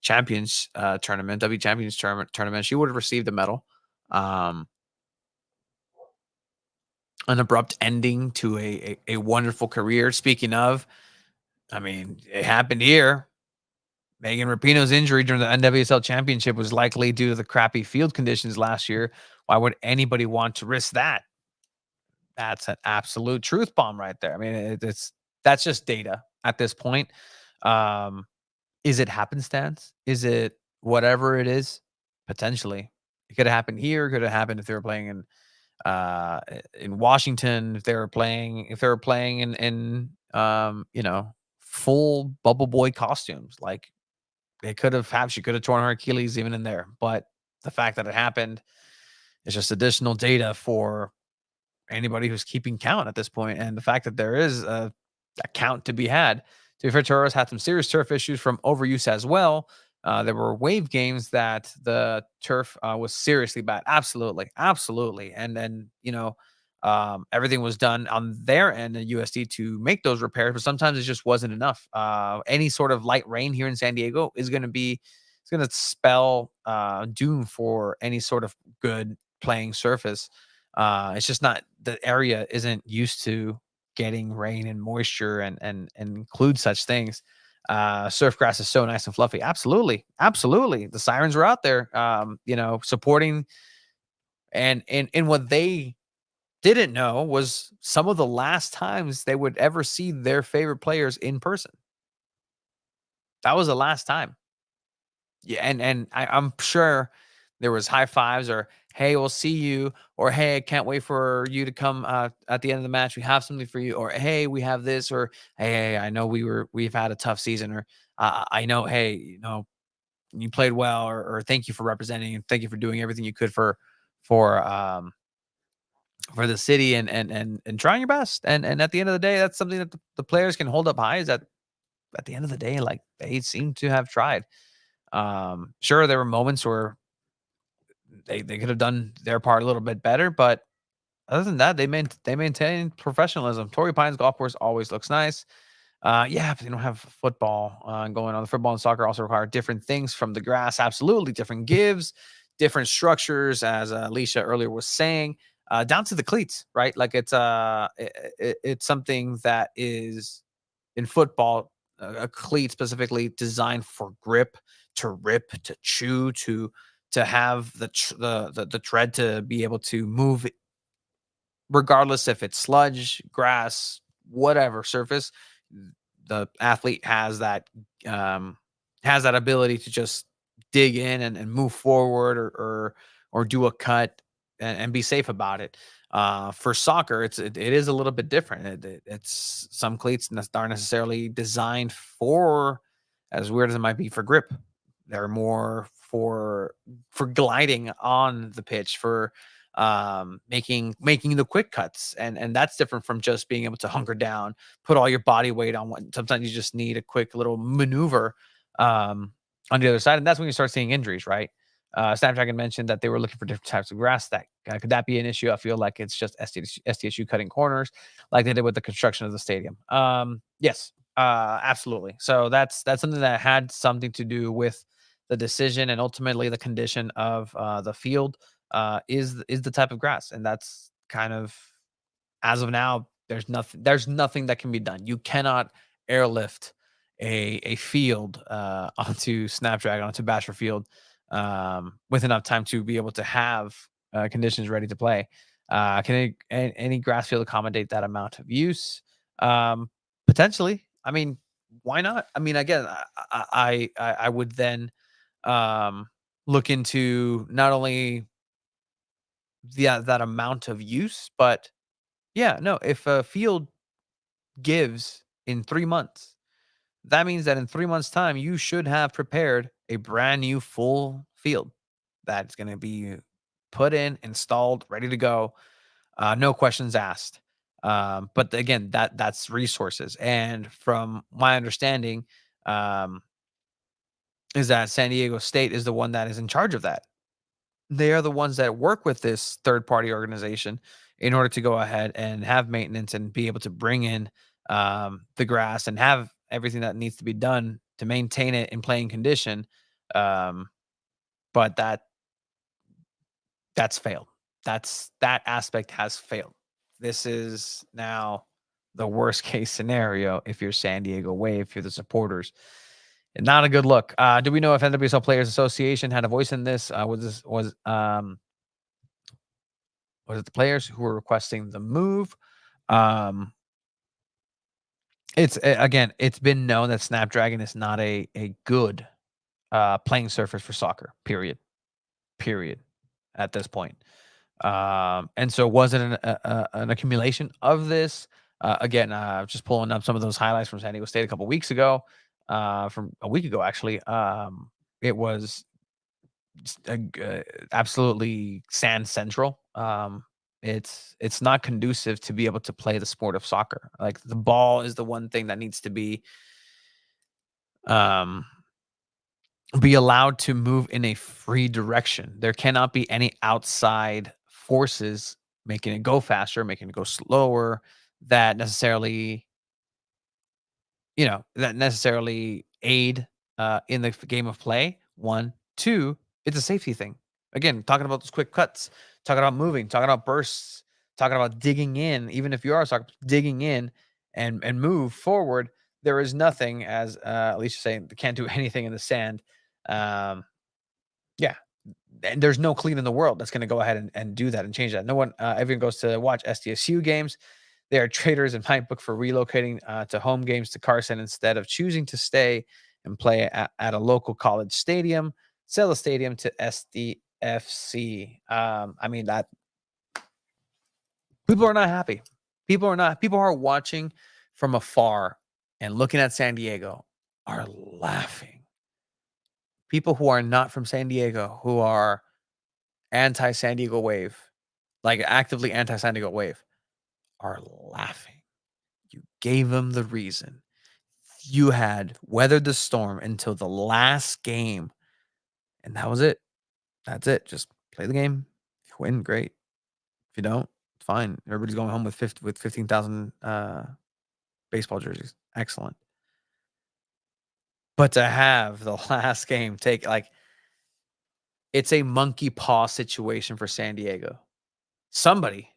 Champions tournament, W Champions tournament, she would have received a medal. Um, an abrupt ending to a wonderful career. Speaking of, I mean, it happened here. Megan Rapinoe's injury during the NWSL championship was likely due to the crappy field conditions last year. Why would anybody want to risk that? That's an absolute truth bomb right there. I mean, that's just data at this point. Um, is it happenstance? Is it whatever it is? Potentially, it could have happened here. Could have happened if they were playing in Washington. If they were playing in full bubble boy costumes. Like it could have happened. She could have torn her Achilles even in there. But the fact that it happened is just additional data for anybody who's keeping count at this point, and the fact that there is a count to be had. To be fair, Toros had some serious turf issues from overuse as well. There were wave games that the turf was seriously bad. Absolutely, absolutely, and then everything was done on their end at USD to make those repairs, but sometimes it just wasn't enough. Any sort of light rain here in San Diego is going to spell doom for any sort of good playing surface. It's just not the area isn't used to getting rain and moisture and include such things. Surf grass is so nice and fluffy. Absolutely, absolutely. The sirens were out there, supporting, and in what they didn't know was some of the last times they would ever see their favorite players in person. That was the last time. Yeah, and I'm sure there was high fives or hey, we'll see you, or hey, I can't wait for you to come at the end of the match. We have something for you, or hey, we have this, or hey, I know we've had a tough season, or I know, hey, you played well, or thank you for representing and thank you for doing everything you could for for the city and trying your best. And at the end of the day, that's something that the players can hold up high. Is that at the end of the day, like they seem to have tried. Sure, there were moments where they could have done their part a little bit better, but other than that, they maintain professionalism. Torrey Pines Golf Course always looks nice. Yeah, but they don't have football going on. The football and soccer also require different things from the grass. Absolutely, different gives, different structures, as Alicia earlier was saying, down to the cleats, right? Like it's something that is in football, a cleat specifically designed for grip, to rip, to chew, to have the tread to be able to move regardless if it's sludge, grass, whatever surface. The athlete um, has that ability to just dig in and move forward or do a cut and be safe about it. For soccer, it is a little bit different. It's some cleats aren't necessarily designed for, as weird as it might be, for grip. They're more for gliding on the pitch, for making the quick cuts, and that's different from just being able to hunker down, put all your body weight on one. Sometimes you just need a quick little maneuver on the other side, and that's when you start seeing injuries, right? Snapdragon mentioned that they were looking for different types of grass. That could that be an issue? I feel like it's just STSU cutting corners, like they did with the construction of the stadium. Yes, absolutely. So that's something that had something to do with the decision and ultimately the condition of the field. Is the type of grass, and that's kind of, as of now, there's nothing that can be done. You cannot airlift a field onto Snapdragon, onto Basher Field, with enough time to be able to have conditions ready to play. Can any grass field accommodate that amount of use? Potentially. I mean, why not? I mean, again, I would then look into not only that amount of use, but yeah, no, if a field gives in 3 months, that means that in 3 months' time, you should have prepared a brand new full field that's gonna be put in, installed, ready to go, no questions asked. But again, that's resources, and from my understanding, um, is that San Diego State is the one that is in charge of that. They are the ones that work with this third party organization in order to go ahead and have maintenance and be able to bring in the grass and have everything that needs to be done to maintain it in playing condition. Um, but that's failed. That aspect has failed. This is now the worst case scenario if you're San Diego Wave, if you're the supporters. And not a good look. Do we know if NWSL Players Association had a voice in this? Was it the players who were requesting the move? Again, it's been known that Snapdragon is not a good playing surface for soccer. Period. At this point. And so was it an accumulation of this? Again, just pulling up some of those highlights from San Diego State a couple weeks ago, from a week ago, actually. It was absolutely sand central. It's not conducive to be able to play the sport of soccer. Like, the ball is the one thing that needs to be allowed to move in a free direction. There cannot be any outside forces making it go faster, making it go slower, that necessarily, aid in the game of play. One, two, it's a safety thing. Again, talking about those quick cuts, talking about moving, talking about bursts, talking about digging in. Even if you are soccer, digging in and move forward, there is nothing, as Alicia saying, they can't do anything in the sand. Yeah, and there's no clean in the world that's going to go ahead and do that and change that. No one, everyone goes to watch SDSU games. They are traders in my book for relocating to home games to Carson instead of choosing to stay and play at a local college stadium. Sell the stadium to SDFC. I mean, that people are not happy. People are watching from afar and looking at San Diego are laughing. People who are not from San Diego, who are anti-San Diego Wave, like actively anti-San Diego Wave, are laughing. You gave them the reason. You had weathered the storm until the last game, and that was it. That's it. Just play the game. If you win, great. If you don't, fine. Everybody's going home with 15,000 baseball jerseys. Excellent. But to have the last game take, like, it's a monkey paw situation for San Diego. Somebody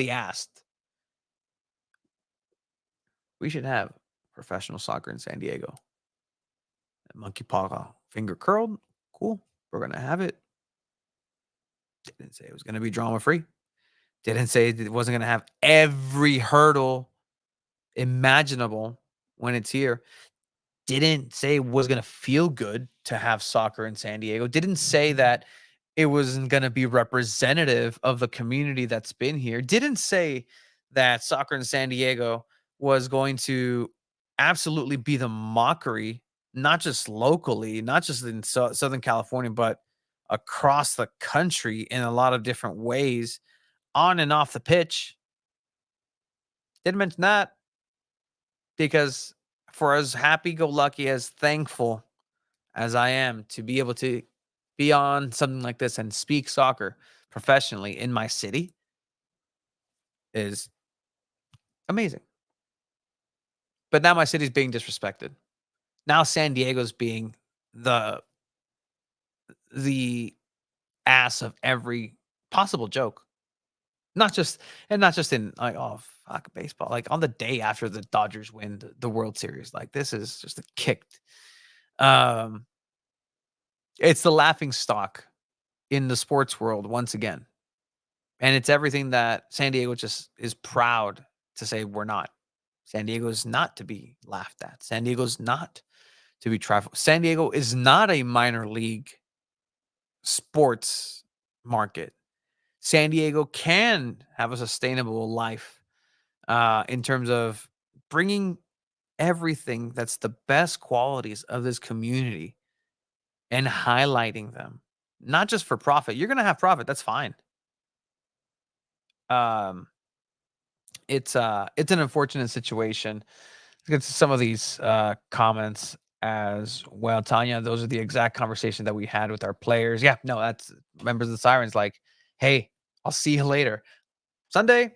asked, we should have professional soccer in San Diego. Monkey paw, finger curled. Cool. We're going to have it. Didn't say it was going to be drama free. Didn't say it wasn't going to have every hurdle imaginable when it's here. Didn't say it was going to feel good to have soccer in San Diego. Didn't say that it wasn't going to be representative of the community that's been here. Didn't say that soccer in San Diego was going to absolutely be the mockery, not just locally, not just in Southern California, but across the country in a lot of different ways, on and off the pitch. Didn't mention that, because for as happy-go-lucky, as thankful as I am to be able to be on something like this and speak soccer professionally in my city is amazing. But now my city's being disrespected. Now San Diego's being the ass of every possible joke. Not just in like, oh, fuck baseball. Like, on the day after the Dodgers win the World Series, like, this is just a kicked. It's the laughing stock in the sports world once again. And it's everything that San Diego just is proud to say we're not. San Diego is not to be laughed at. San Diego is not to be trifled. San Diego is not a minor league sports market. San Diego can have a sustainable life in terms of bringing everything that's the best qualities of this community and highlighting them, not just for profit. You're going to have profit. That's fine. It's an unfortunate situation. Let's get to some of these comments as well. Tanya, those are the exact conversation that we had with our players. Yeah, no, that's members of the Sirens. Like, hey, I'll see you later. Sunday,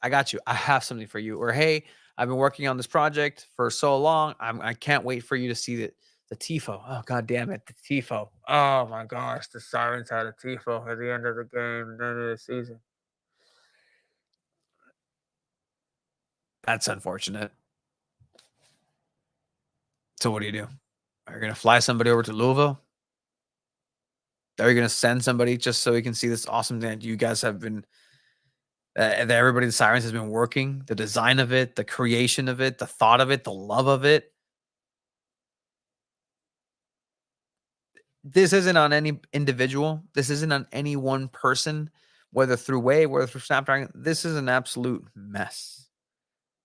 I got you. I have something for you. Or, hey, I've been working on this project for so long. I can't wait for you to see the The tifo. Oh god damn it, the tifo. Oh my gosh, the Sirens had a tifo at the end of the game, the end of the season. That's unfortunate. So what do you do? Are you gonna fly somebody over to Louisville? Are you gonna send somebody just so you can see this awesome thing that you guys have been that everybody the Sirens has been working, the design of it, the creation of it, the thought of it, the love of it? This isn't on any individual. This isn't on any one person, whether through Wave, whether through Snapdragon. This is an absolute mess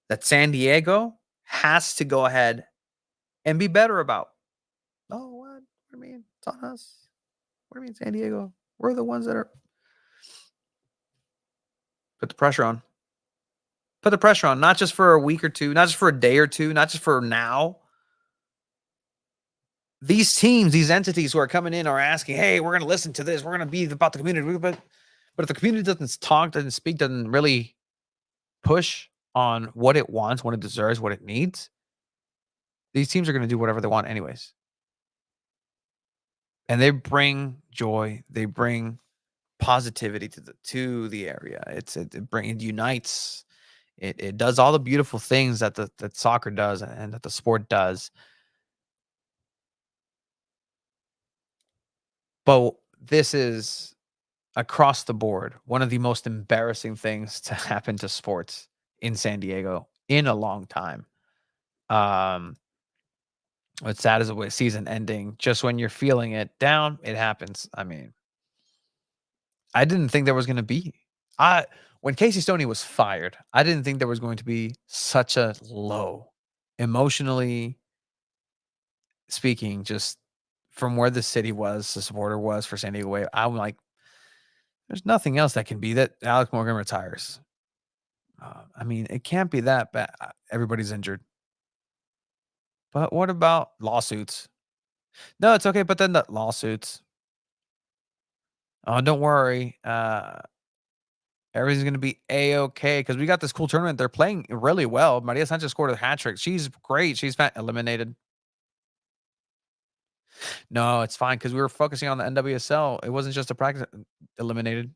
that San Diego has to go ahead and be better about. Oh, what? What do you mean? It's on us. What do you mean, San Diego? We're the ones that are. Put the pressure on. Put the pressure on, not just for a week or two, not just for a day or two, not just for now. These teams, these entities who are coming in are asking, hey, we're going to listen to this. We're going to be about the community. But if the community doesn't talk, doesn't speak, doesn't really push on what it wants, what it deserves, what it needs, these teams are going to do whatever they want anyways. And they bring joy. They bring positivity to the area. It unites. It does all the beautiful things that that soccer does and that the sport does. But this is across the board one of the most embarrassing things to happen to sports in San Diego in a long time. What's sad is the season ending just when you're feeling it down, it happens. I mean, I didn't think there was going to be. When Casey Stoney was fired, I didn't think there was going to be such a low, emotionally speaking, just from where the city was, the supporter was for San Diego Wave. I'm like, there's nothing else that can be that Alex Morgan retires. I mean, it can't be that bad. Everybody's injured. But what about lawsuits? No, it's okay. But then the lawsuits. Oh, don't worry. Everything's going to be A-okay because we got this cool tournament. They're playing really well. Maria Sanchez scored a hat trick. She's great. She's eliminated. No, it's fine because we were focusing on the NWSL. It wasn't just a practice eliminated.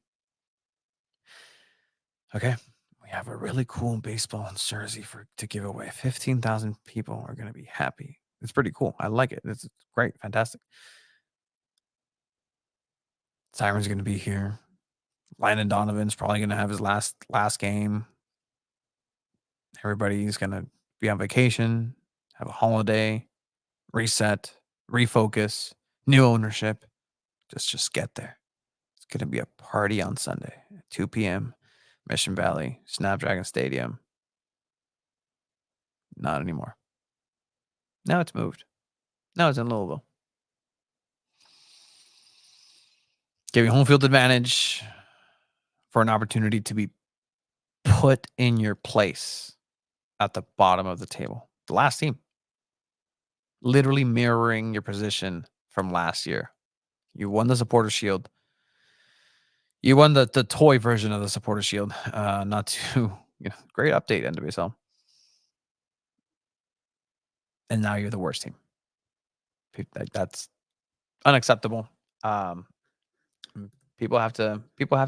Okay. We have a really cool baseball jersey to give away. 15,000 people are going to be happy. It's pretty cool. I like it. It's great. Fantastic. Siren's going to be here. Landon Donovan's probably going to have his last game. Everybody's going to be on vacation, have a holiday, reset, refocus, new ownership. Just get there. It's going to be a party on Sunday at 2 p.m. Mission Valley, Snapdragon Stadium. Not anymore. Now it's moved. Now it's in Louisville. Give you home field advantage for an opportunity to be put in your place at the bottom of the table. The last team. Literally mirroring your position from last year. You won the Supporter Shield. You won the toy version of the Supporter Shield. Not too great update, NWSL. And now you're the worst team. That's unacceptable. People have to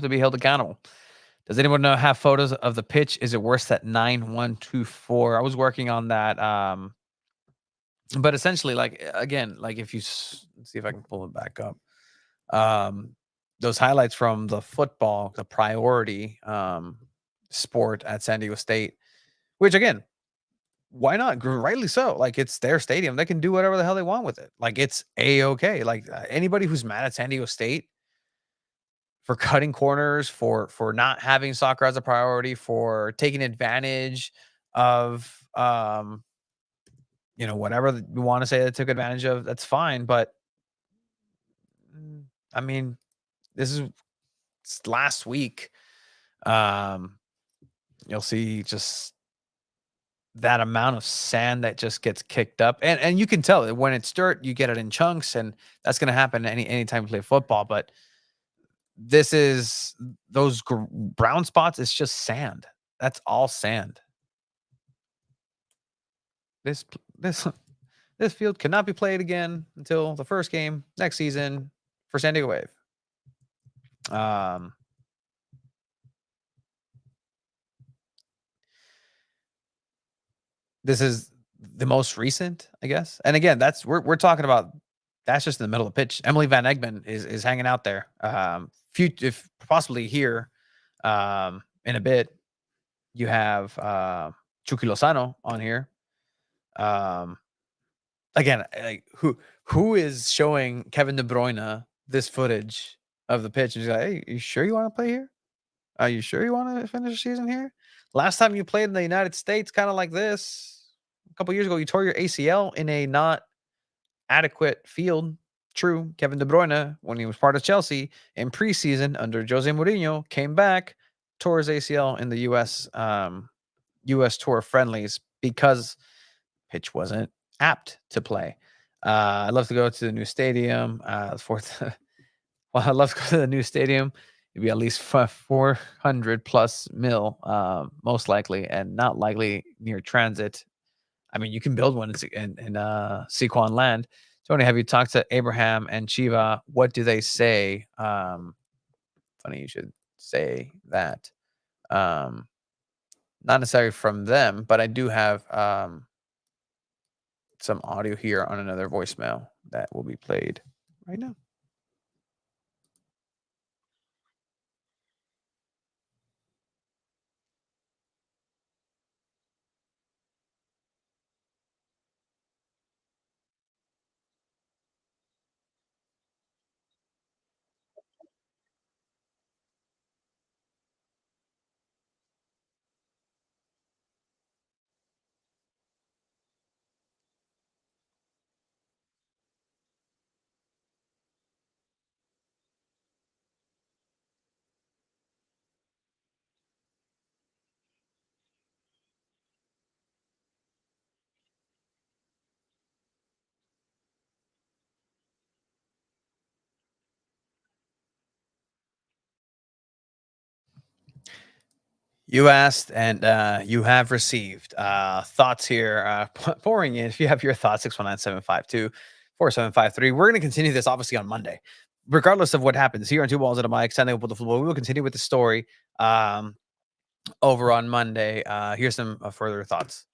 be held accountable. Does anyone have photos of the pitch? Is it worse at 9-1-2-4? I was working on that. But essentially, like again, like if you let's see if I can pull it back up. Those highlights from the football, the priority sport at San Diego State, which again, why not? Rightly so. Like it's their stadium. They can do whatever the hell they want with it. Like it's A-okay. Like anybody who's mad at San Diego State for cutting corners, for not having soccer as a priority, for taking advantage of whatever you want to say they took advantage of, that's fine. But I mean, this is last week. You'll see just that amount of sand that just gets kicked up, and you can tell that when it's dirt, you get it in chunks, and that's going to happen anytime you play football. But this is those brown spots. It's just sand. That's all sand. This This field cannot be played again until the first game next season for San Diego Wave. This is the most recent, I guess. And again, that's we're talking about that's just in the middle of the pitch. Emily Van Egmond is hanging out there. If possibly here in a bit, you have Chucky Lozano on here. Again, like who is showing Kevin De Bruyne this footage of the pitch? And he's like, "Hey, you sure you want to play here? Are you sure you want to finish the season here? Last time you played in the United States, kind of like this, a couple years ago, you tore your ACL in a not adequate field. True, Kevin De Bruyne, when he was part of Chelsea in preseason under Jose Mourinho, came back, tore his ACL in the U.S. Tour friendlies because pitch wasn't apt to play. I'd love to go to the new stadium. Well, I'd love to go to the new stadium. It'd be at least 400 plus mil, most likely, and not likely near transit. I mean, you can build one in Sequan land. Tony, have you talked to Abraham and Chiva? What do they say? Funny you should say that. Not necessarily from them, but I do have some audio here on another voicemail that will be played right now. You asked and you have received thoughts here pouring in. If you have your thoughts, 619-752-4753. We're going to continue this obviously on Monday. Regardless of what happens here on Two Balls at a Mic, standing up with the football, we will continue with the story over on Monday. Here's some further thoughts.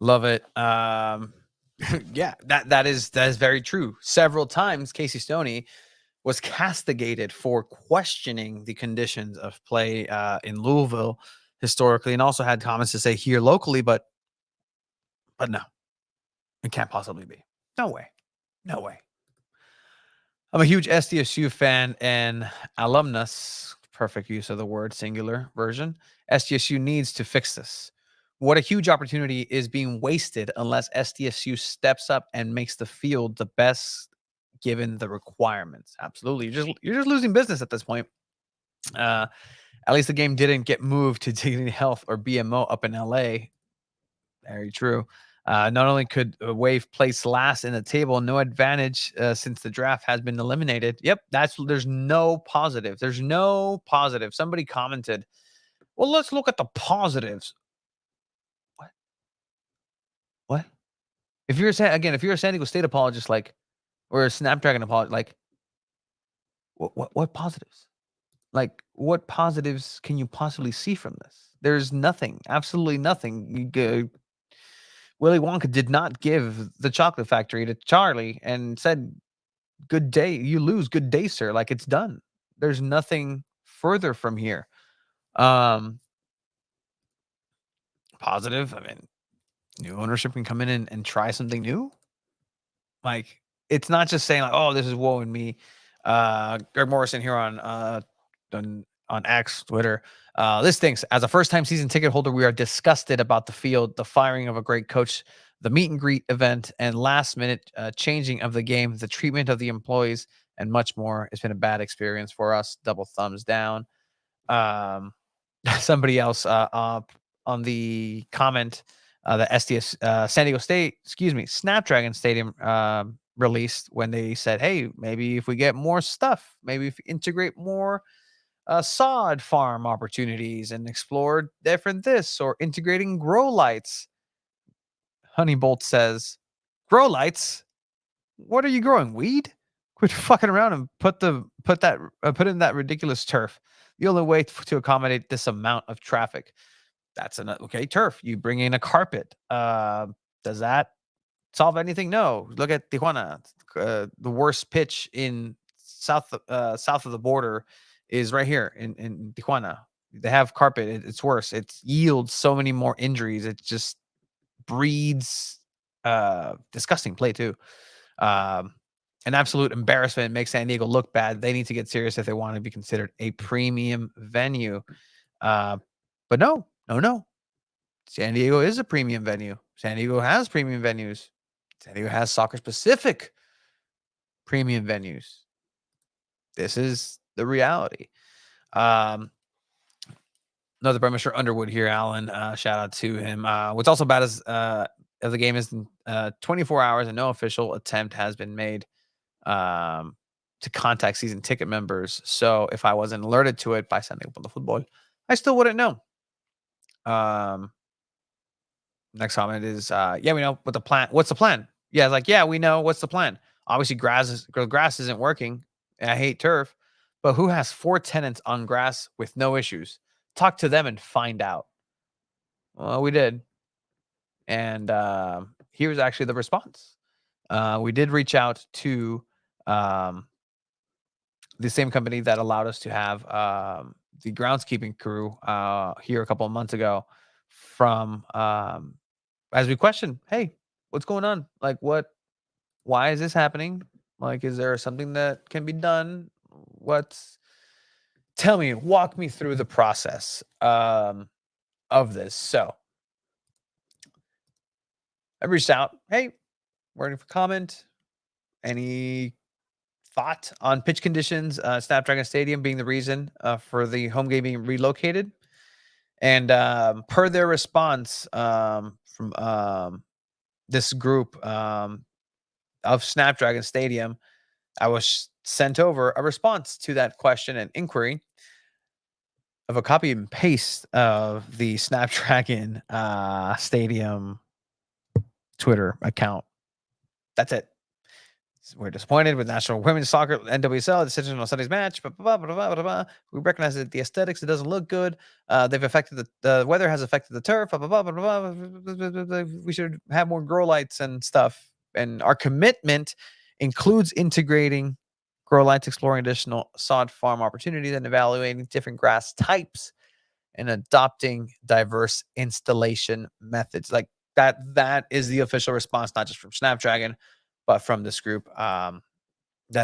Love it. Yeah, that is very true. Several times Casey Stoney was castigated for questioning the conditions of play in Louisville historically, and also had comments to say here locally, but no, it can't possibly be. No way. No way. I'm a huge SDSU fan and alumnus, perfect use of the word singular version. SDSU needs to fix this. What a huge opportunity is being wasted unless SDSU steps up and makes the field the best given the requirements. Absolutely. You're just losing business at this point. At least the game didn't get moved to Dignity Health or BMO up in LA. Very true. Not only could Wave place last in the table, no advantage since the draft has been eliminated. Yep, there's no positive. There's no positive. Somebody commented, well, let's look at the positives. What? What? If you're a San Diego State apologist, like, or a Snapdragon apologist, like, what positives? Like, what positives can you possibly see from this? There's nothing. Absolutely nothing. Willy Wonka did not give the chocolate factory to Charlie and said, good day. You lose. Good day, sir. Like, it's done. There's nothing further from here. Positive. I mean, new ownership can come in and try something new. Like, it's not just saying like, oh, this is woe and me. Greg Morrison here on X, Twitter. This thinks as a first-time season ticket holder, we are disgusted about the field, the firing of a great coach the meet and greet event, and last minute changing of the game, the treatment of the employees, and much more. It's been a bad experience for us. Double thumbs down. Somebody else on the comment, the SDS San Diego State, Snapdragon Stadium released when they said, hey, maybe if we get more stuff, maybe if we integrate more sod farm opportunities and explore different this or integrating grow lights. Honeybolt says, grow lights? What are you growing? Weed? Quit fucking around and put in that ridiculous turf. The only way to accommodate this amount of traffic. That's okay. Turf. You bring in a carpet. Does that solve anything? No. Look at Tijuana. The worst pitch in south of the border is right here in Tijuana. They have carpet. It's worse. It yields so many more injuries. It just breeds disgusting play too. An absolute embarrassment, makes San Diego look bad. They need to get serious if they want to be considered a premium venue. But no. San Diego is a premium venue. San Diego has premium venues. San Diego has soccer-specific premium venues. This is the reality. Another by Mr. Underwood here, Alan. Shout out to him. What's also bad is the game is 24 hours and no official attempt has been made to contact season ticket members. So if I wasn't alerted to it by San Diego Football, I still wouldn't know. Next comment is, yeah, we know what the plan. What's the plan? Yeah, like, yeah, we know what's the plan. Obviously, grass isn't working. And I hate turf, but who has 4 tenants on grass with no issues? Talk to them and find out. Well, we did. And here's actually the response. We did reach out to the same company that allowed us to have the groundskeeping crew here a couple of months ago from as we questioned, hey, what's going on? Like, why is this happening? Like, is there something that can be done? Walk me through the process of this. So I reached out, hey, waiting for comment. Any thought on pitch conditions, Snapdragon Stadium being the reason for the home game being relocated? And per their response from this group of Snapdragon Stadium, I was sent over a response to that question and inquiry of a copy and paste of the Snapdragon Stadium Twitter account. That's it. We're disappointed with National Women's Soccer NWSL decision on Sunday's match. We recognize that the aesthetics, it doesn't look good. They've affected the weather has affected the turf. We should have more grow lights and stuff. And our commitment includes integrating grow lights, exploring additional sod farm opportunities, and evaluating different grass types and adopting diverse installation methods. Like that is the official response, not just from Snapdragon, but from this group that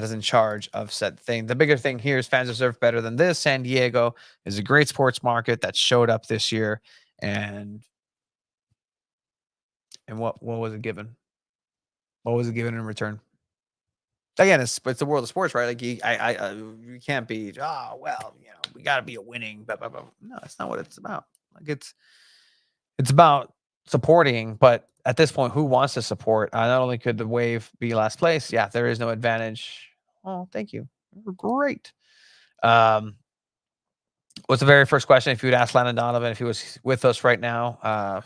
is in charge of said thing. The bigger thing here is fans deserve better than this. San Diego is a great sports market that showed up this year, and what was it given? What was it given in return? Again, it's the world of sports, right? Like you can't be, we got to be a winning. Blah, blah, blah. No, that's not what it's about. Like it's about supporting, but at this point, who wants to support? Not only could the Wave be last place, yeah, there is no advantage. Oh, thank you. Great. What's the very first question? If you would ask Landon Donovan if he was with us right now,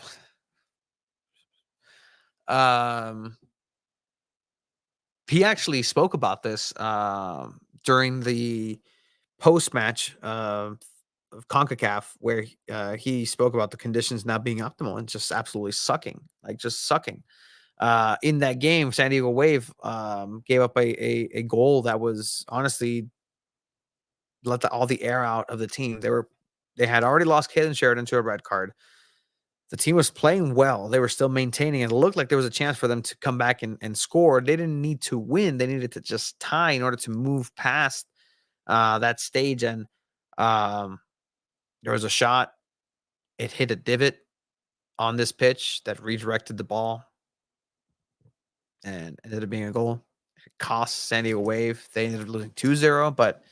he actually spoke about this during the post-match of CONCACAF, where he spoke about the conditions not being optimal and just absolutely sucking. In that game, San Diego Wave gave up a goal that was honestly let all the air out of the team. They had already lost Kaden Sheridan to a red card. The team was playing well. They were still maintaining, and it looked like there was a chance for them to come back and score. They didn't need to win. They needed to just tie in order to move past that stage. And there was a shot. It hit a divot on this pitch that redirected the ball and ended up being a goal. It cost San Diego Wave. They ended up losing 2-0, but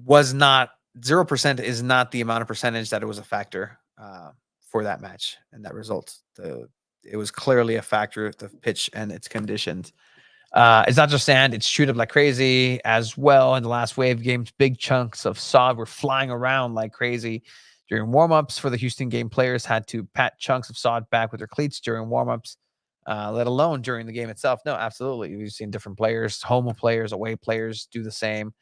was not 0% is not the amount of percentage that it was a factor for that match and that result. It was clearly a factor of the pitch and its conditions. It's not just sand, it's chewed up like crazy as well. In the last Wave games, big chunks of sod were flying around like crazy. During warm-ups for the Houston game, players had to pat chunks of sod back with their cleats during warm-ups, let alone during the game itself. No, absolutely. We've seen different players, home players, away players do the same.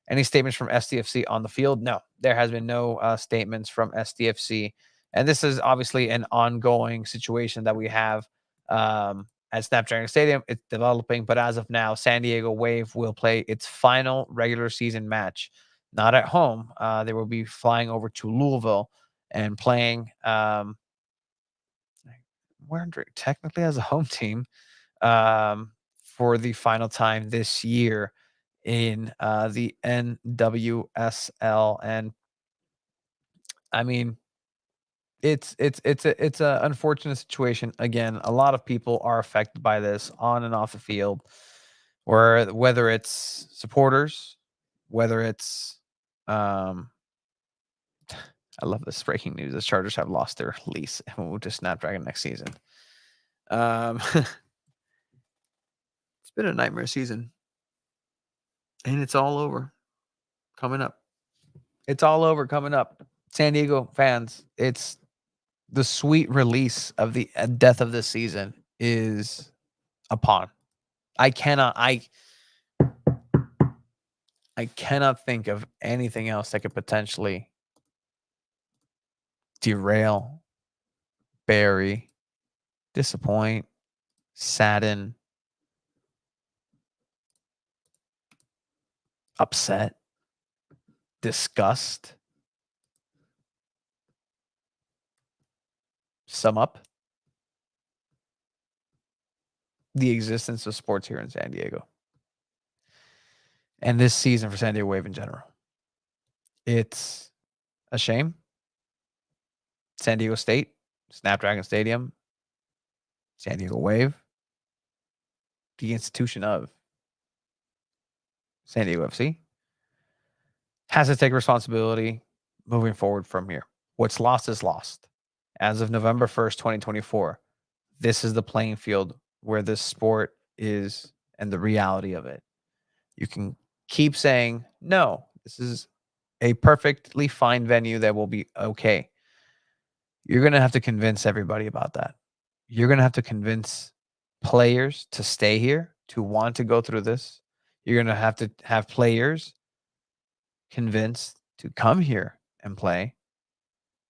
Any statements from SDFC on the field? No, there has been no statements from SDFC. And this is obviously an ongoing situation that we have at Snapdragon Stadium. It's developing, but as of now, San Diego Wave will play its final regular season match, not at home. They will be flying over to Louisville and playing. We're technically as a home team for the final time this year in the NWSL. And I mean, it's a unfortunate situation. Again, a lot of people are affected by this on and off the field, or whether it's supporters, whether it's I love this breaking news. The Chargers have lost their lease and will move to Snapdragon next season. It's been a nightmare season. And it's all over coming up. It's all over coming up. San Diego fans, it's the sweet release of the death of this season is upon. I cannot think of anything else that could potentially derail, bury, disappoint, sadden, upset, disgust, sum up the existence of sports here in San Diego. And this season for San Diego Wave in general. It's a shame. San Diego State, Snapdragon Stadium, San Diego Wave, the institution of San Diego FC, has to take responsibility moving forward from here. What's lost is lost. As of November 1st, 2024, this is the playing field where this sport is and the reality of it. You can keep saying, no, this is a perfectly fine venue that will be okay. You're going to have to convince everybody about that. You're going to have to convince players to stay here, to want to go through this. You're going to have players convinced to come here and play.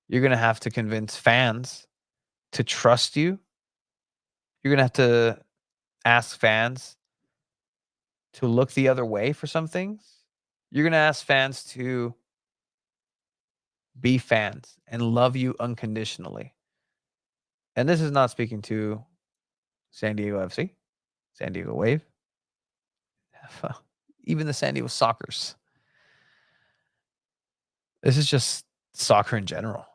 You're going to have to convince fans to trust you. You're going to have to ask fans to look the other way for some things. You're going to ask fans to be fans and love you unconditionally. And this is not speaking to San Diego FC, San Diego Wave, even the San Diego Sockers. This is just soccer in general.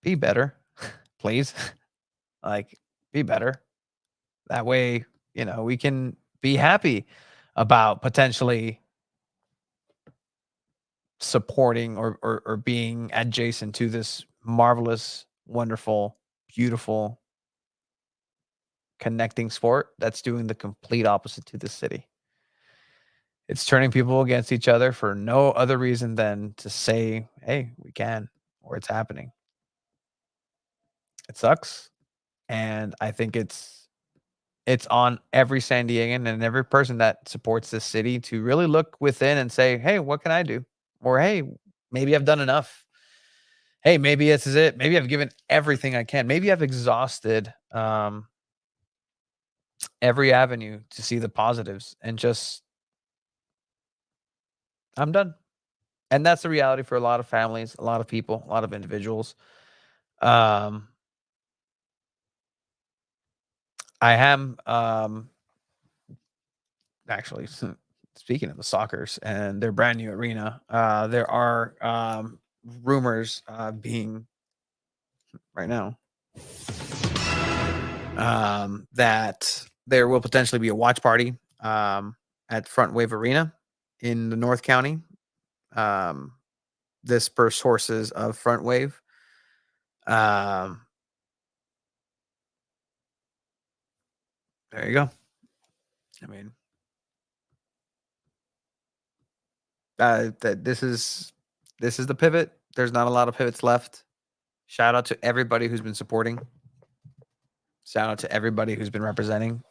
Be better, please. Like, be better. That way, we can be happy about potentially supporting or being adjacent to this marvelous, wonderful, beautiful, connecting sport that's doing the complete opposite to the city. It's turning people against each other for no other reason than to say, hey, we can, or it's happening. It sucks. And I think it's on every San Diegan and every person that supports this city to really look within and say, hey, what can I do? Or, hey, maybe I've done enough. Hey, maybe this is it. Maybe I've given everything I can. Maybe I've exhausted every avenue to see the positives and just, I'm done. And that's the reality for a lot of families, a lot of people, a lot of individuals. I am actually, speaking of the Sockers and their brand new arena, there are rumors being right now. that there will potentially be a watch party at Front Wave Arena in the North County. This per sources of Front Wave. There you go. I mean, this is the pivot. There's not a lot of pivots left. Shout out to everybody who's been supporting. Shout out to everybody who's been representing.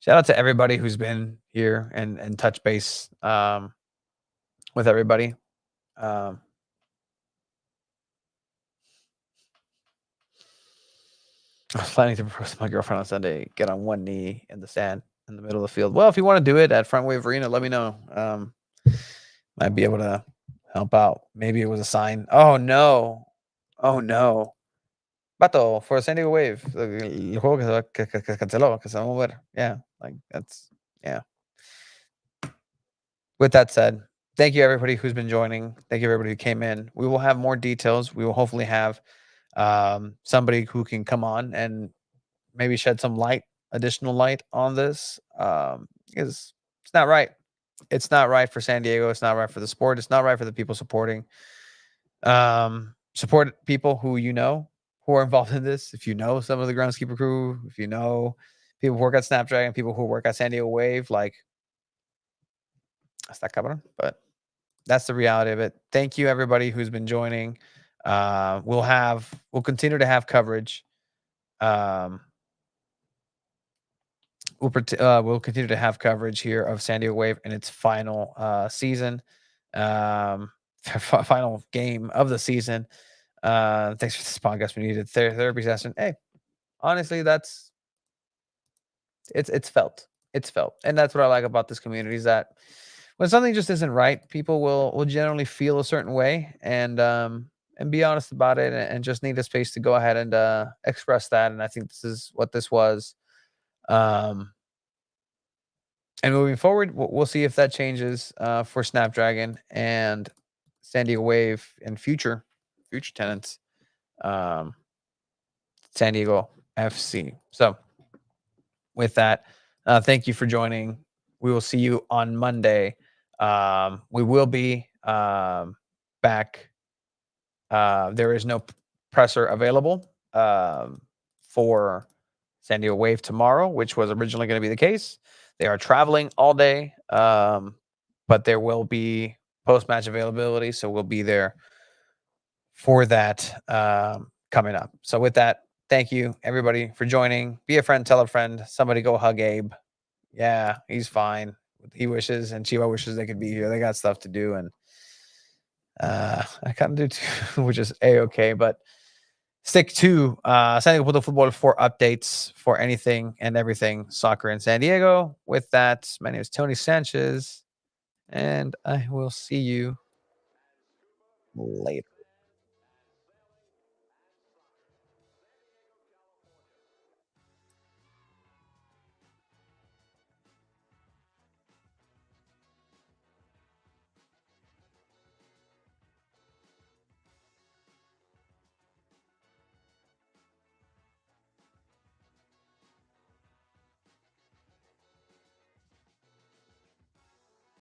Shout out to everybody who's been here and touch base with everybody. I was planning to propose to my girlfriend on Sunday, get on one knee in the sand in the middle of the field. Well, if you want to do it at Front Wave Arena, let me know. Might be able to help out. Maybe it was a sign. Oh no. Oh no. Vato, for San Diego Wave. El juego que canceló, que se va a mover. Yeah. Like that's yeah. With that said, thank you everybody who's been joining. Thank you everybody who came in. We will have more details. We will hopefully have somebody who can come on and maybe shed some additional light on this. Because it's not right. It's not right for San Diego. It's not right for the sport. It's not right for the people supporting. Support people who who are involved in this. If you know some of the groundskeeper crew, if you know people who work at Snapdragon, people who work at San Diego Wave, like that's that cabrón. But that's the reality of it. Thank you everybody who's been joining. We'll continue to have coverage. We'll continue to have coverage here of San Diego Wave in its final season, final game of the season. Thanks for this podcast. We needed therapy session. Hey, honestly, it's felt. It's felt, and that's what I like about this community is that when something just isn't right, people will generally feel a certain way and be honest about it, and just need a space to go ahead and express that. And I think this is what this was. And moving forward, we'll see if that changes for Snapdragon and San Diego Wave and future tenants, San Diego FC. So with that, thank you for joining. We will see you on Monday. We will be back. There is no presser available for San Diego Wave tomorrow, which was originally going to be the case. They are traveling all day, but there will be post-match availability, so we'll be there for that coming up. So with that, thank you, everybody, for joining. Be a friend, tell a friend. Somebody go hug Abe. Yeah, he's fine. He wishes, and Chiva wishes they could be here. They got stuff to do, and I kind of do too, which is A-okay, but stick to San Diego Puto Football for updates for anything and everything soccer in San Diego. With that, my name is Tony Sanchez, and I will see you later.